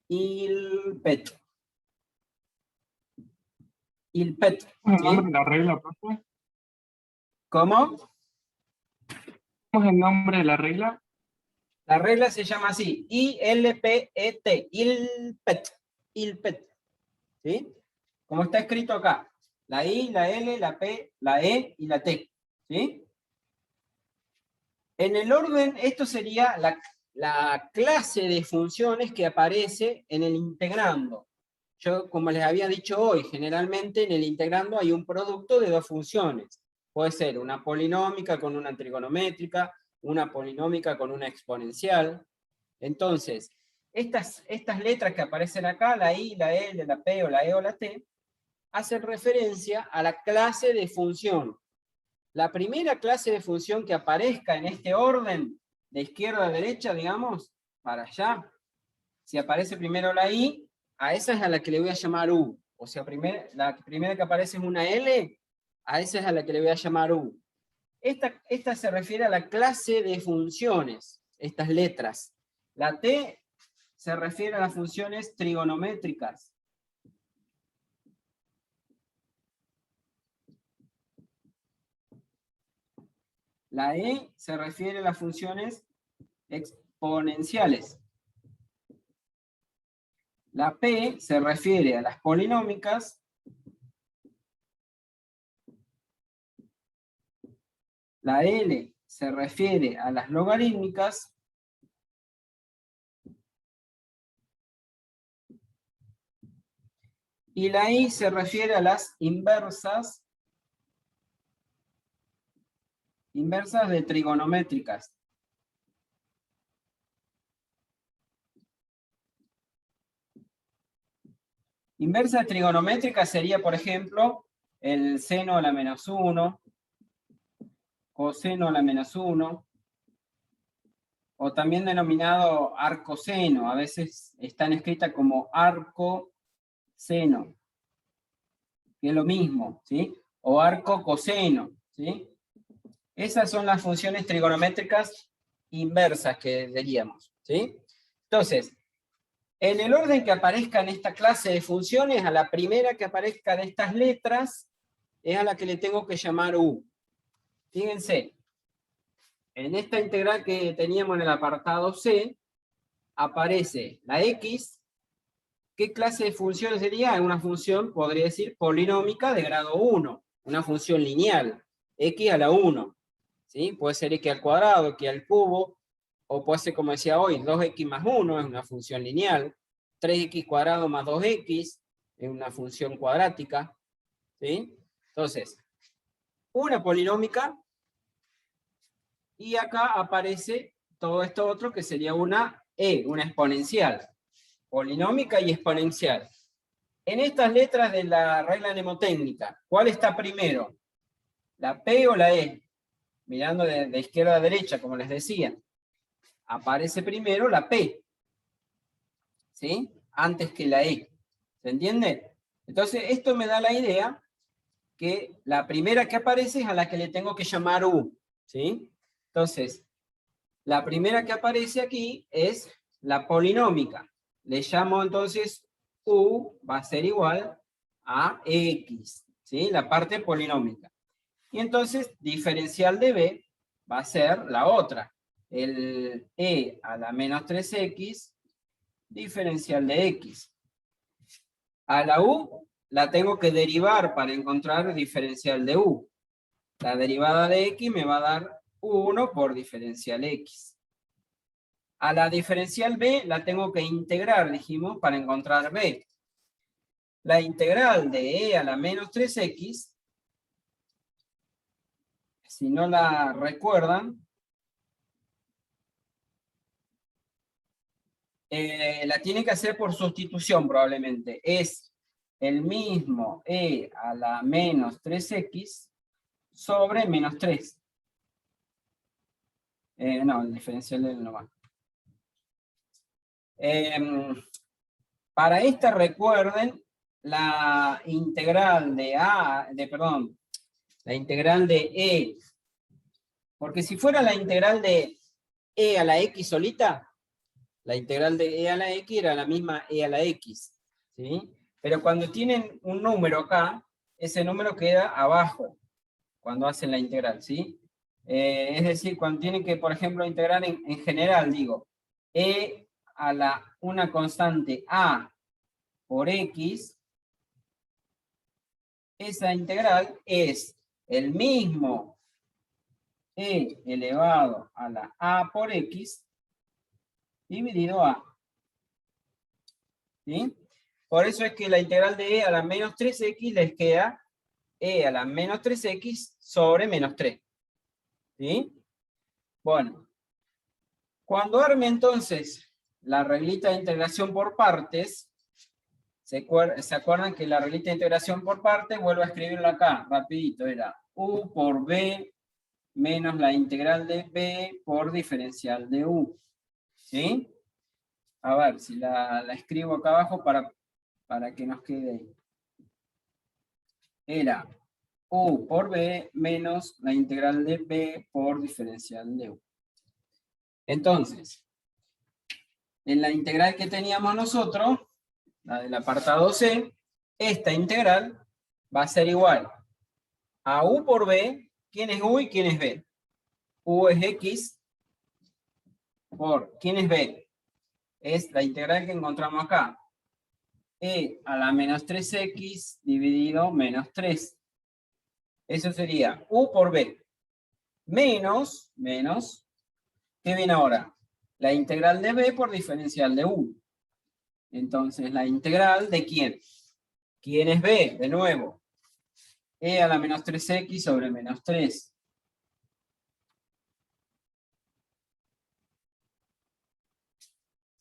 ILPET. ILPET. ¿Cómo es el ¿Sí? nombre de la regla, profe? ¿Cómo? ¿Cómo es el nombre de la regla? La regla se llama así, ILPET, ILPET, ILPET. ¿Sí? Como está escrito acá, la I, la L, la P, la E y la T. ¿Sí? En el orden, esto sería la clase de funciones que aparece en el integrando. Yo, como les había dicho hoy, generalmente en el integrando hay un producto de dos funciones. Puede ser una polinómica con una trigonométrica, una polinómica con una exponencial. Entonces, estas letras que aparecen acá, la I, la L, la P o la E o la T, hacen referencia a la clase de función. La primera clase de función que aparezca en este orden, de izquierda a derecha, digamos, para allá, si aparece primero la I, a esa es a la que le voy a llamar U. O sea, la primera que aparece es una L, a esa es a la que le voy a llamar U. Esta se refiere a la clase de funciones, estas letras. La T se refiere a las funciones trigonométricas. La E se refiere a las funciones exponenciales. La P se refiere a las polinómicas. La L se refiere a las logarítmicas. Y la I se refiere a las inversas de trigonométricas. Inversa trigonométrica sería, por ejemplo, el seno a la menos 1, coseno a la menos 1, o también denominado arcoseno. A veces están escritas como arcoseno, que es lo mismo, ¿sí? O arco coseno, ¿sí? Esas son las funciones trigonométricas inversas que diríamos, ¿sí? Entonces, en el orden que aparezca en esta clase de funciones, a la primera que aparezca de estas letras, es a la que le tengo que llamar U. Fíjense, en esta integral que teníamos en el apartado C, aparece la X. ¿Qué clase de función sería? Una función, podría decir, polinómica de grado 1, una función lineal, X a la 1. ¿Sí? Puede ser X al cuadrado, X al cubo, o puede ser, como decía hoy, 2X más 1 es una función lineal, 3X cuadrado más 2X es una función cuadrática. ¿Sí? Entonces, una polinómica, y acá aparece todo esto otro que sería una E, una exponencial. Polinómica y exponencial. En estas letras de la regla mnemotécnica, ¿cuál está primero? ¿La P o la E? Mirando de izquierda a derecha, como les decía. Aparece primero la P, ¿sí? Antes que la E. ¿Se entiende? Entonces, esto me da la idea que la primera que aparece es a la que le tengo que llamar U, ¿sí? Entonces, la primera que aparece aquí es la polinómica. Le llamo entonces U, va a ser igual a X, ¿sí? La parte polinómica. Y entonces, diferencial de B va a ser la otra. El E a la menos 3X, diferencial de X. A la U la tengo que derivar para encontrar diferencial de U. La derivada de X me va a dar 1 por diferencial X. A la diferencial B la tengo que integrar, dijimos, para encontrar B. La integral de E a la menos 3X, si no la recuerdan, la tiene que hacer por sustitución probablemente. Es el mismo E a la menos 3X sobre menos 3. No, el diferencial de no va. Para esta recuerden la integral la integral de E. Porque si fuera la integral de E a la X solita, la integral de E a la X era la misma E a la X, ¿sí? Pero cuando tienen un número acá, ese número queda abajo, cuando hacen la integral, ¿sí? Es decir, cuando tienen que, por ejemplo, integrar en general, digo, E a una constante A por X, esa integral es el mismo E elevado a la A por X dividido A. ¿Sí? Por eso es que la integral de E a la menos 3X les queda E a la menos 3X sobre menos 3. ¿Sí? Bueno, cuando arme entonces la reglita de integración por partes, ¿se acuerdan que la reglita de integración por partes, vuelvo a escribirlo acá, rapidito, era U por B menos la integral de B por diferencial de U. ¿Sí? A ver, si la escribo acá abajo para que nos quede ahí. Era U por B menos la integral de B por diferencial de U. Entonces, en la integral que teníamos nosotros, la del apartado C, esta integral va a ser igual a U por B. ¿Quién es U y quién es B? U es X por, ¿quién es B? Es la integral que encontramos acá. E a la menos 3X dividido menos 3. Eso sería U por B. Menos, ¿qué viene ahora? La integral de B por diferencial de U. Entonces, la integral de ¿quién? ¿Quién es B? De nuevo. E a la menos 3X sobre menos 3.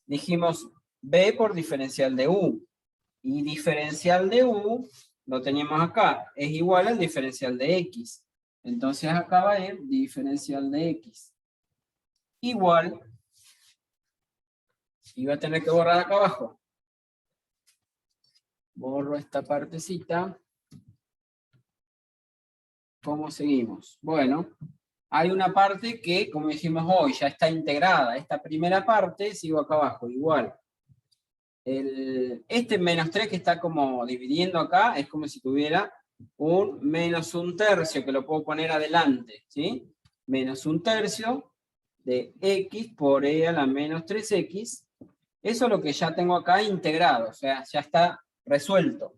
Dijimos B por diferencial de U. Y diferencial de U, lo teníamos acá, es igual al diferencial de X. Entonces acá va a ir diferencial de X. Igual, y voy a tener que borrar acá abajo. Borro esta partecita. ¿Cómo seguimos? Bueno, hay una parte que, como dijimos hoy, ya está integrada. Esta primera parte, sigo acá abajo, igual. Este menos 3 que está como dividiendo acá, es como si tuviera un menos 1/3, que lo puedo poner adelante, ¿sí? Menos 1/3 de X por E a la menos 3X. Eso es lo que ya tengo acá integrado, o sea, ya está resuelto.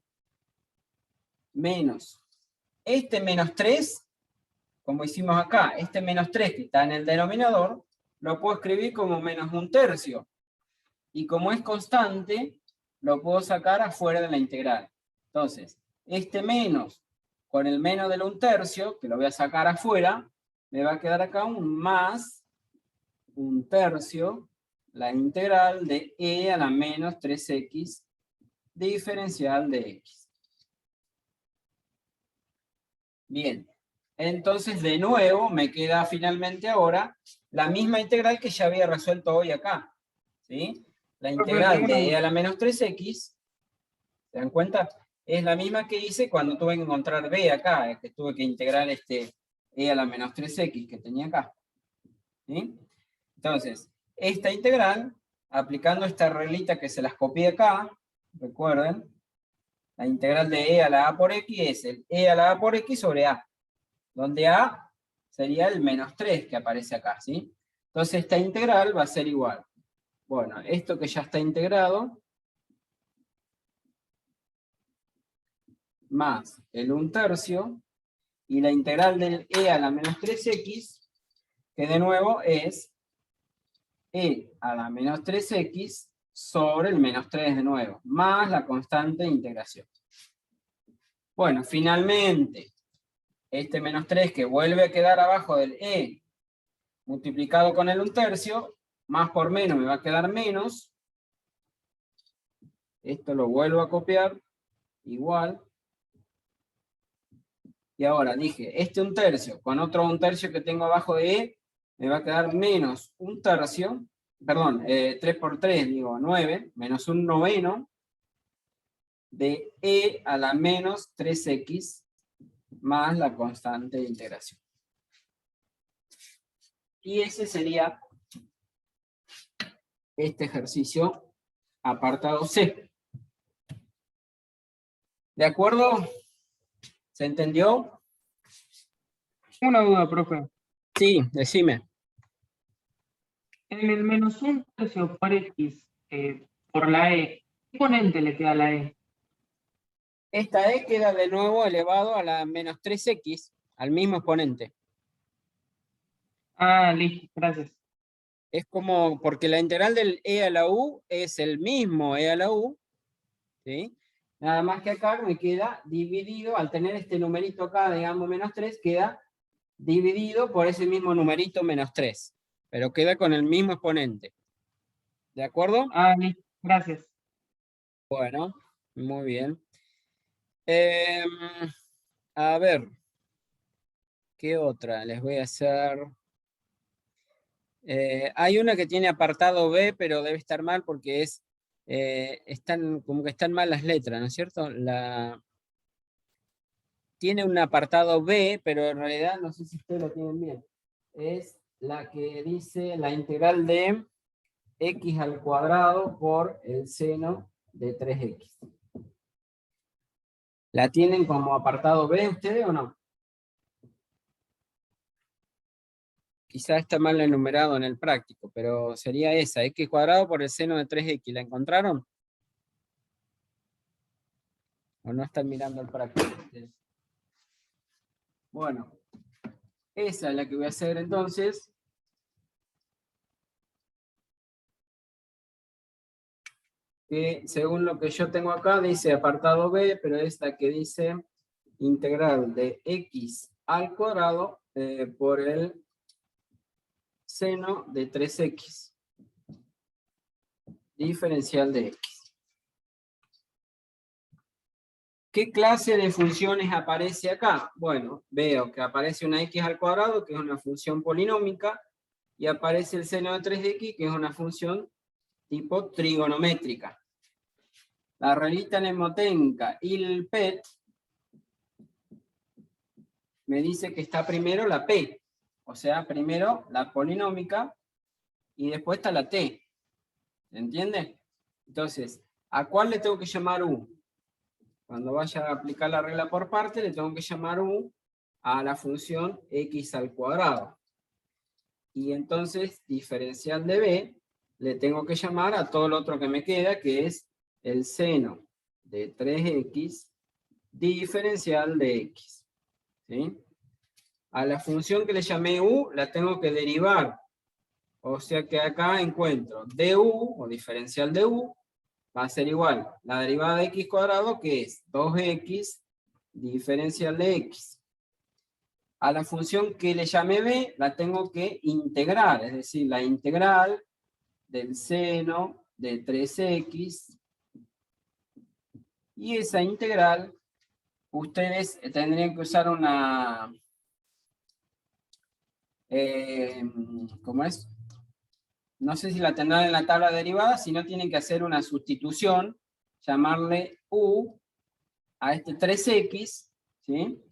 Menos. Este menos 3, como hicimos acá, este menos 3 que está en el denominador, lo puedo escribir como menos 1/3. Y como es constante, lo puedo sacar afuera de la integral. Entonces, este menos con el menos del 1/3, que lo voy a sacar afuera, me va a quedar acá un más 1/3, la integral de E a la menos 3X diferencial de X. Bien, entonces de nuevo me queda finalmente ahora la misma integral que ya había resuelto hoy acá. ¿Sí? La integral de E a la menos 3X, ¿se dan cuenta? Es la misma que hice cuando tuve que encontrar B acá, que tuve que integrar este E a la menos 3X que tenía acá. ¿Sí? Entonces, esta integral, aplicando esta reglita que se las copié acá, recuerden, la integral de E a la A por X es el E a la A por X sobre A, donde A sería el menos 3 que aparece acá, ¿sí? Entonces esta integral va a ser igual. Bueno, esto que ya está integrado, más el 1/3, y la integral del E a la menos 3X, que de nuevo es E a la menos 3X sobre el menos 3 de nuevo, más la constante de integración. Bueno, finalmente, este menos 3 que vuelve a quedar abajo del E, multiplicado con el 1/3, más por menos me va a quedar menos. Esto lo vuelvo a copiar, igual. Y ahora dije, este 1/3 con otro 1/3 que tengo abajo de E, me va a quedar menos 1/3, perdón, 3 por 3, digo 9, menos 1/9 de E a la menos 3x más la constante de integración. Y ese sería este ejercicio apartado C. ¿De acuerdo? ¿Se entendió? Una duda, profe. Sí, decime. En el menos 1/3 por X por la E, ¿qué exponente le queda a la E? Esta E queda de nuevo elevado a la menos 3x, al mismo exponente. Ah, listo, gracias. Es como, porque la integral del E a la U es el mismo E a la U, ¿sí? Nada más que acá me queda dividido, al tener este numerito acá, digamos menos 3, queda dividido por ese mismo numerito menos 3, pero queda con el mismo exponente. ¿De acuerdo? Ah, listo, gracias. Bueno, muy bien. A ver, ¿qué otra les voy a hacer? Hay una que tiene apartado B, pero debe estar mal porque como que están mal las letras, ¿no es cierto? Tiene un apartado B, pero en realidad no sé si ustedes lo tienen bien. Es la que dice la integral de x al cuadrado por el seno de 3x. ¿La tienen como apartado B ustedes o no? Quizá está mal enumerado en el práctico, pero sería esa, x cuadrado por el seno de 3x. ¿La encontraron? ¿O no están mirando el práctico ustedes? Bueno, esa es la que voy a hacer entonces. Que según lo que yo tengo acá, dice apartado B, pero esta que dice integral de x al cuadrado por el seno de 3x. Diferencial de x. ¿Qué clase de funciones aparece acá? Bueno, veo que aparece una x al cuadrado, que es una función polinómica, y aparece el seno de 3x, que es una función tipo trigonométrica. La revista mnemotécnica il PET me dice que está primero la P, o sea, primero la polinómica, y después está la T. ¿Se entiende? Entonces, ¿a cuál le tengo que llamar U? Cuando vaya a aplicar la regla por parte, le tengo que llamar U a la función x al cuadrado. Y entonces, diferencial de B, le tengo que llamar a todo lo otro que me queda, que es el seno de 3x diferencial de x. ¿Sí? A la función que le llamé U, la tengo que derivar. O sea que acá encuentro du, o diferencial de U, va a ser igual la derivada de x cuadrado, que es 2x diferencial de x. A la función que le llamé b, la tengo que integrar, es decir, la integral del seno de 3x. Y esa integral, ustedes tendrían que usar una... ¿cómo es? No sé si la tendrán en la tabla derivada, si no tienen que hacer una sustitución, llamarle u a este 3x, ¿sí?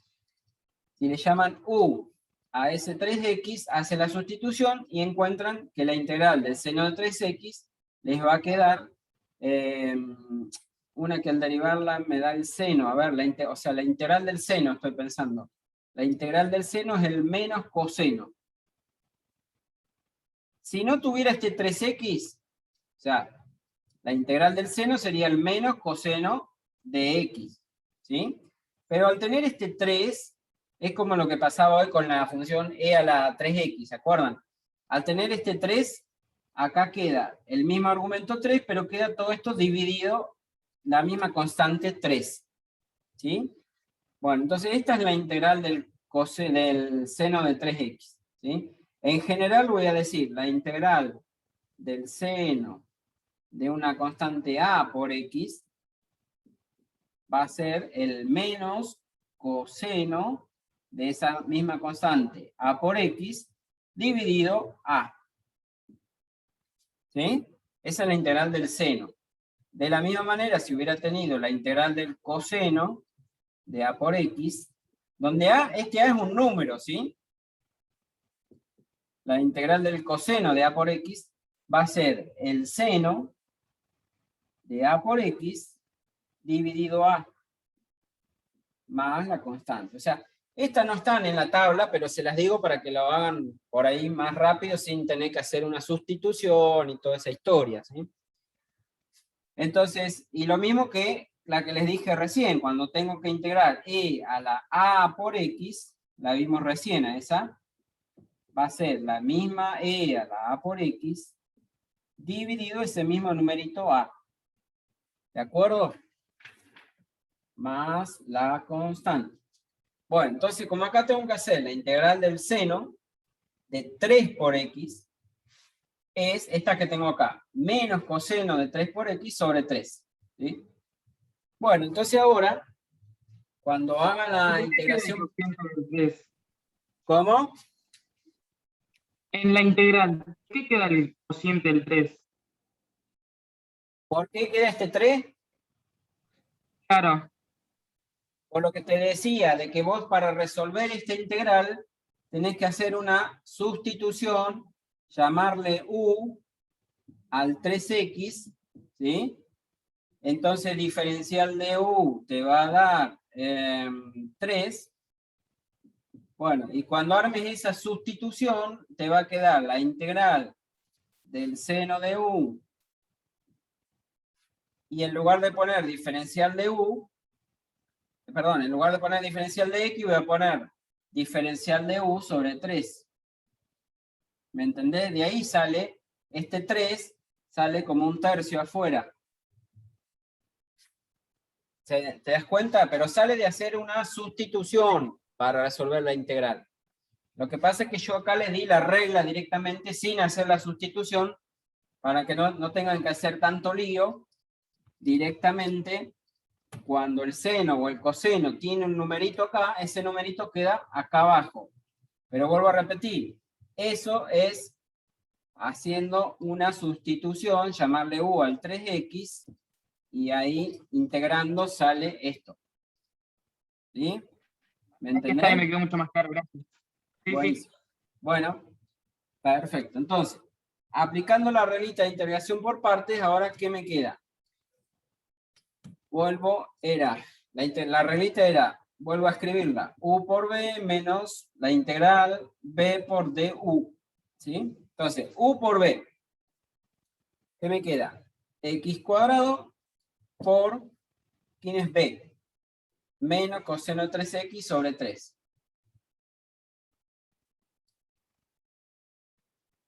Si le llaman u a ese 3x, hacen la sustitución y encuentran que la integral del seno de 3x les va a quedar una que al derivarla me da el seno. A ver, o sea, la integral del seno, estoy pensando. La integral del seno es el menos coseno. Si no tuviera este 3x, o sea, la integral del seno sería el menos coseno de x, ¿sí? Pero al tener este 3, es como lo que pasaba hoy con la función e a la 3x, ¿se acuerdan? Al tener este 3, acá queda el mismo argumento 3, pero queda todo esto dividido, la misma constante 3, ¿sí? Bueno, entonces esta es la integral del seno de 3x, ¿sí? En general voy a decir la integral del seno de una constante a por x va a ser el menos coseno de esa misma constante a por x dividido a. ¿Sí? Esa es la integral del seno. De la misma manera, si hubiera tenido la integral del coseno de a por x, donde este a es un número, ¿sí? La integral del coseno de a por x va a ser el seno de a por x dividido a más la constante. O sea, estas no están en la tabla, pero se las digo para que lo hagan por ahí más rápido sin tener que hacer una sustitución y toda esa historia, ¿sí? Entonces, y lo mismo que la que les dije recién, cuando tengo que integrar e a la a por x, la vimos recién, a esa, va a ser la misma e a la a por x, dividido ese mismo numerito a. ¿De acuerdo? Más la constante. Bueno, entonces como acá tengo que hacer la integral del seno de 3 por x, es esta que tengo acá, menos coseno de 3 por x sobre 3. ¿Sí? Bueno, entonces ahora, cuando haga la integración... ¿Cómo? En la integral, ¿qué queda el cociente del 3? ¿Por qué queda este 3? Claro, Por lo que te decía, de que vos para resolver esta integral tenés que hacer una sustitución, llamarle u al 3x, ¿sí? Entonces diferencial de u te va a dar 3. Bueno, y cuando armes esa sustitución, te va a quedar la integral del seno de u, y en lugar de poner diferencial de u, perdón, en lugar de poner diferencial de x, voy a poner diferencial de u sobre 3. ¿Me entendés? De ahí sale, este 3 sale como un tercio afuera. ¿Te das cuenta? Pero sale de hacer una sustitución para resolver la integral. Lo que pasa es que yo acá les di la regla directamente sin hacer la sustitución, para que no tengan que hacer tanto lío. Directamente, cuando el seno o el coseno tiene un numerito acá, ese numerito queda acá abajo. Pero vuelvo a repetir, eso es haciendo una sustitución, llamarle u al 3x, y ahí integrando sale esto. ¿Sí? ¿Me aquí está y entendés? me quedó mucho más claro, gracias. Sí, Buenísimo. Bueno, perfecto. Entonces, aplicando la reglita de integración por partes, ahora ¿qué me queda? La reglita era, vuelvo a escribirla, u por b menos la integral b por du. ¿Sí? Entonces, u por b. ¿Qué me queda? X cuadrado por, ¿quién es b? Menos coseno de 3x sobre 3.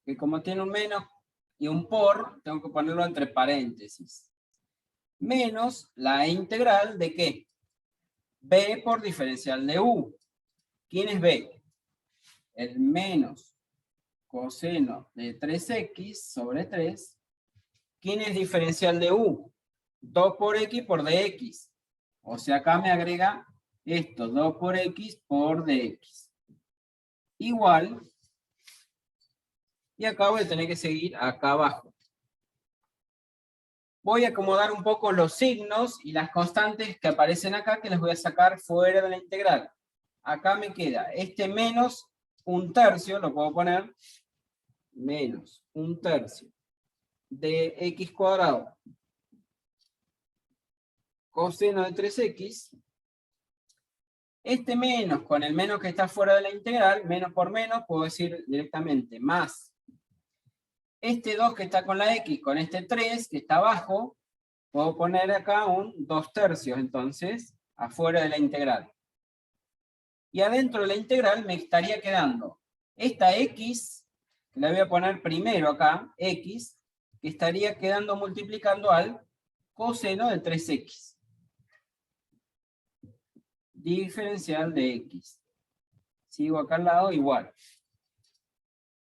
Que como tiene un menos y un por, tengo que ponerlo entre paréntesis. Menos la integral de ¿qué? B por diferencial de u. ¿Quién es B? El menos coseno de 3x sobre 3. ¿Quién es diferencial de u? 2 por x por dx. O sea, acá me agrega esto, 2 por x por dx. Igual, y acá voy a tener que seguir acá abajo. Voy a acomodar un poco los signos y las constantes que aparecen acá, que les voy a sacar fuera de la integral. Acá me queda este menos un tercio, lo puedo poner, menos un tercio de x cuadrado coseno de 3x. Este menos con el menos que está fuera de la integral, menos por menos, puedo decir directamente más. Este 2 que está con la x, con este 3 que está abajo, puedo poner acá un 2 tercios, entonces, afuera de la integral. Y adentro de la integral me estaría quedando esta x, que la voy a poner primero acá, x, que estaría quedando multiplicando al coseno de 3x. Diferencial de x. Sigo acá al lado igual.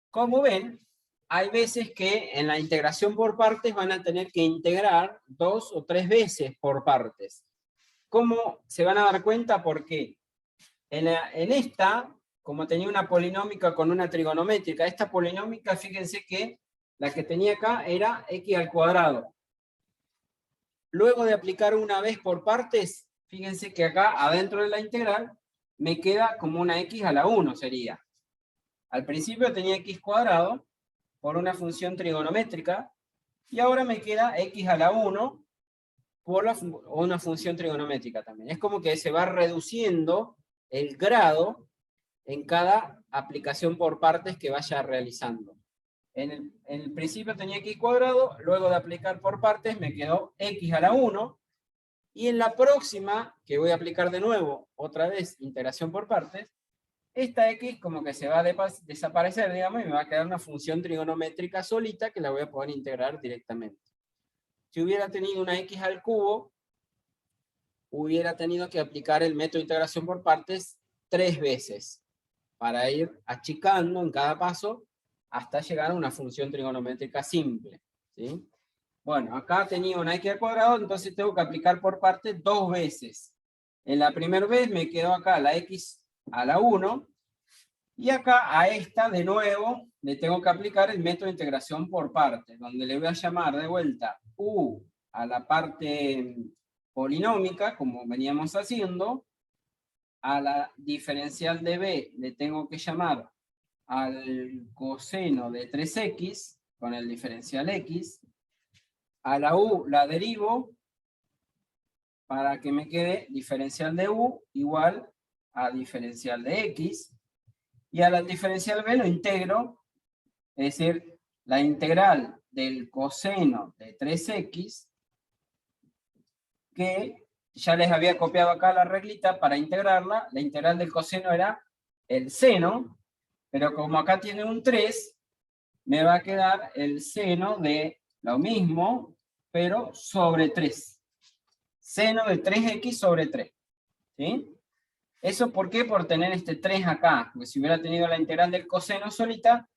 Como ven, hay veces que en la integración por partes van a tener que integrar 2 o 3 veces por partes. ¿Cómo se van a dar cuenta? Porque En esta, como tenía una polinómica con una trigonométrica, esta polinómica, fíjense que la que tenía acá era x al cuadrado. Luego de aplicar una vez por partes, fíjense que acá adentro de la integral me queda como una x a la 1 sería. Al principio tenía x cuadrado por una función trigonométrica y ahora me queda x a la 1 por una función trigonométrica también. Es como que se va reduciendo el grado en cada aplicación por partes que vaya realizando. En el principio tenía x cuadrado, luego de aplicar por partes me quedó x a la 1, y en la próxima, que voy a aplicar de nuevo, otra vez, integración por partes, esta x como que se va a desaparecer, digamos, y me va a quedar una función trigonométrica solita que la voy a poder integrar directamente. Si hubiera tenido una x al cubo, hubiera tenido que aplicar el método de integración por partes 3 veces, para ir achicando en cada paso, hasta llegar a una función trigonométrica simple, ¿sí? Bueno, acá tenía una x al cuadrado, entonces tengo que aplicar por partes 2 veces. En la primera vez me quedó acá la x a la 1, y acá a esta de nuevo le tengo que aplicar el método de integración por partes, donde le voy a llamar de vuelta u a la parte polinómica, como veníamos haciendo. A la diferencial de b le tengo que llamar al coseno de 3x con el diferencial x. A la u la derivo para que me quede diferencial de u igual a diferencial de x. Y a la diferencial b lo integro, es decir, la integral del coseno de 3x, que ya les había copiado acá la reglita para integrarla. La integral del coseno era el seno, pero como acá tiene un 3, me va a quedar el seno de lo mismo, pero sobre 3. Seno de 3x sobre 3. ¿Sí? ¿Eso por qué? Por tener este 3 acá, porque si hubiera tenido la integral del coseno solita,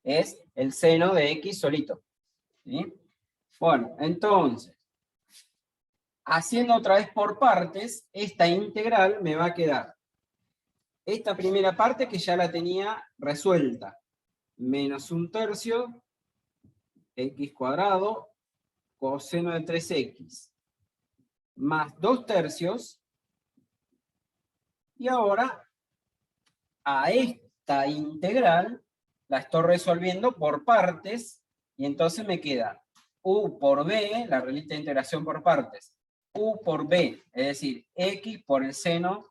es el seno de x solito. ¿Sí? Bueno, entonces, haciendo otra vez por partes, esta integral me va a quedar esta primera parte que ya la tenía resuelta, menos 1/3 x cuadrado coseno de 3x, más 2/3, y ahora a esta integral la estoy resolviendo por partes, y entonces me queda u por b, la reglita de integración por partes, u por b, es decir, x por el seno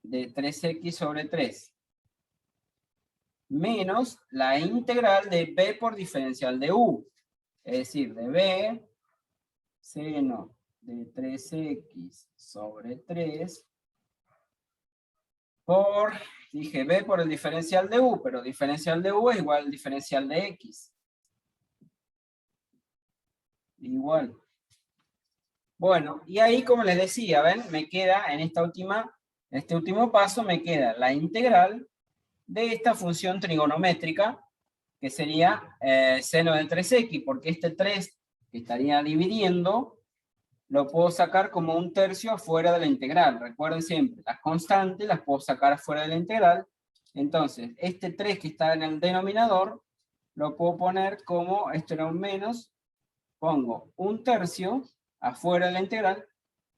de 3x sobre 3, menos la integral de b por diferencial de u, es decir, de b seno de 3x sobre 3 por, dije b por el diferencial de u, pero diferencial de u es igual al diferencial de x. Igual. Bueno, y ahí, como les decía, ¿ven? Me queda en este último paso, me queda la integral de esta función trigonométrica, que sería seno de 3x, porque este 3 que estaría dividiendo, lo puedo sacar como 1/3 afuera de la integral. Recuerden siempre, las constantes las puedo sacar afuera de la integral. Entonces, este 3 que está en el denominador, lo puedo poner como, esto era un menos, pongo 1/3 afuera de la integral,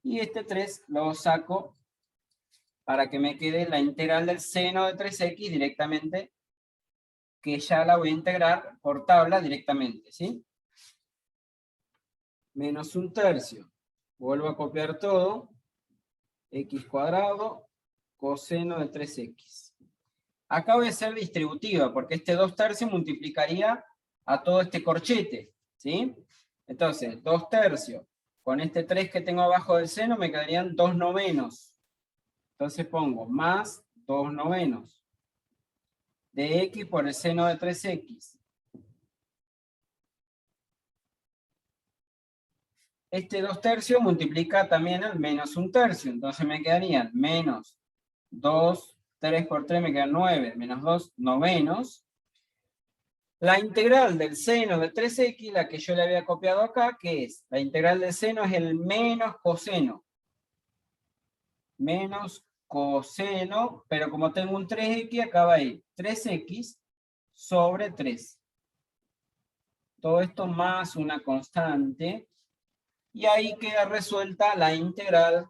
y este 3 lo saco para que me quede la integral del seno de 3x directamente, que ya la voy a integrar por tabla directamente, ¿sí? Menos 1/3. Vuelvo a copiar todo. X cuadrado coseno de 3x. Acá voy a hacer distributiva, porque este 2/3 multiplicaría a todo este corchete, ¿sí? Entonces, 2/3 con este 3 que tengo abajo del seno me quedarían 2/9. Entonces pongo más 2/9 de x por el seno de 3x. Este 2/3 multiplica también al menos 1/3, entonces me quedarían menos 2, 3 por 3 me quedan 9, menos 2/9. La integral del seno de 3x, la que yo le había copiado acá, ¿qué es? La integral del seno es el menos coseno. menos coseno, pero como tengo un 3x, acá va a ir 3x sobre 3. Todo esto más una constante, y ahí queda resuelta la integral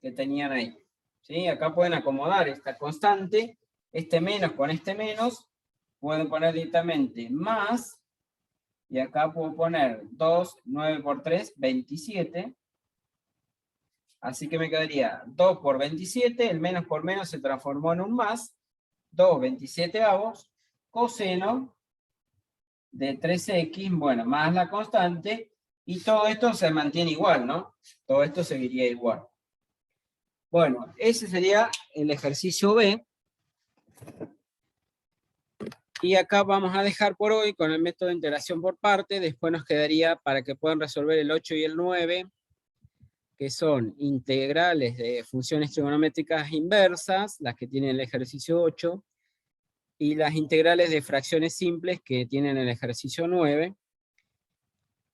que tenían ahí. ¿Sí? Acá pueden acomodar esta constante, este menos con este menos, pueden poner directamente más, y acá puedo poner 2, 9 por 3, 27. Así que me quedaría 2 por 27, el menos por menos se transformó en un más, 2 27avos, coseno de 3x, bueno, más la constante, y todo esto se mantiene igual, ¿no? Todo esto seguiría igual. Bueno, ese sería el ejercicio B. Y acá vamos a dejar por hoy con el método de integración por parte. Después nos quedaría para que puedan resolver el 8 y el 9, que son integrales de funciones trigonométricas inversas, las que tienen el ejercicio 8, y las integrales de fracciones simples que tienen el ejercicio 9,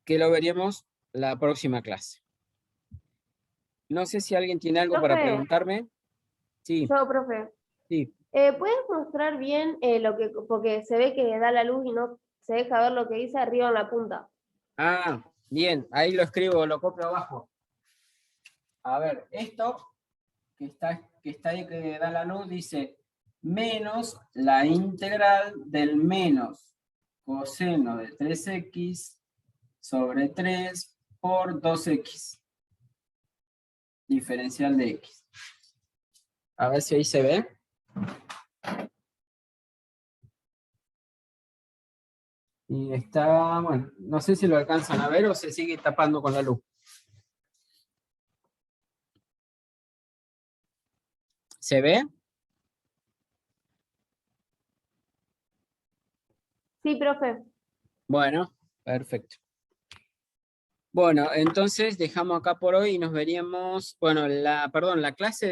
que lo veremos la próxima clase. No sé si alguien tiene algo para Profe. preguntarme. Sí, Yo, profe. sí. ¿Puedes mostrar bien lo que, porque se ve que da la luz y no se deja ver lo que dice arriba en la punta? Ah, bien, ahí lo escribo, lo copio abajo. A ver, esto que está ahí que da la luz dice menos la integral del menos coseno de 3x sobre 3 por 2x. Diferencial de x. A ver si ahí se ve. Y está, bueno, no sé si lo alcanzan a ver o se sigue tapando con la luz. ¿Se ve? Sí, profe. Bueno, perfecto. Bueno, entonces dejamos acá por hoy y nos veríamos, bueno, la clase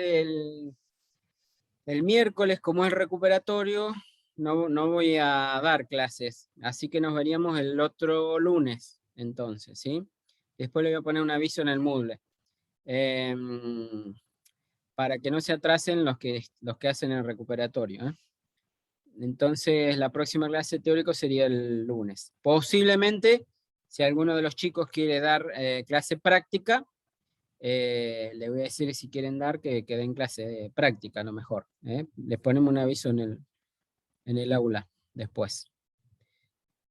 del miércoles, como es recuperatorio, no voy a dar clases, así que nos veríamos el otro lunes, entonces, ¿sí? Después le voy a poner un aviso en el Moodle, para que no se atrasen los que hacen el recuperatorio, ¿eh? Entonces, la próxima clase teórico sería el lunes. Posiblemente, si alguno de los chicos quiere dar clase práctica, le voy a decir si quieren dar que den clase práctica, a lo mejor. Les ponemos un aviso en el aula después.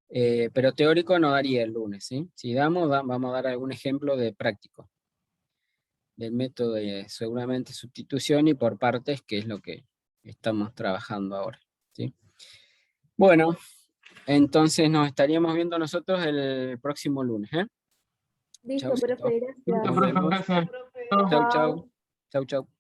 Pero teórico no daría el lunes, ¿sí? Si damos, vamos a dar algún ejemplo de práctico. Del método de seguramente sustitución y por partes, que es lo que estamos trabajando ahora, ¿sí? Bueno, entonces nos estaríamos viendo nosotros el próximo lunes, ¿eh? Listo, Chaucito. profe, gracias. Nos vemos. Gracias. Chau, chau. Chau, chau.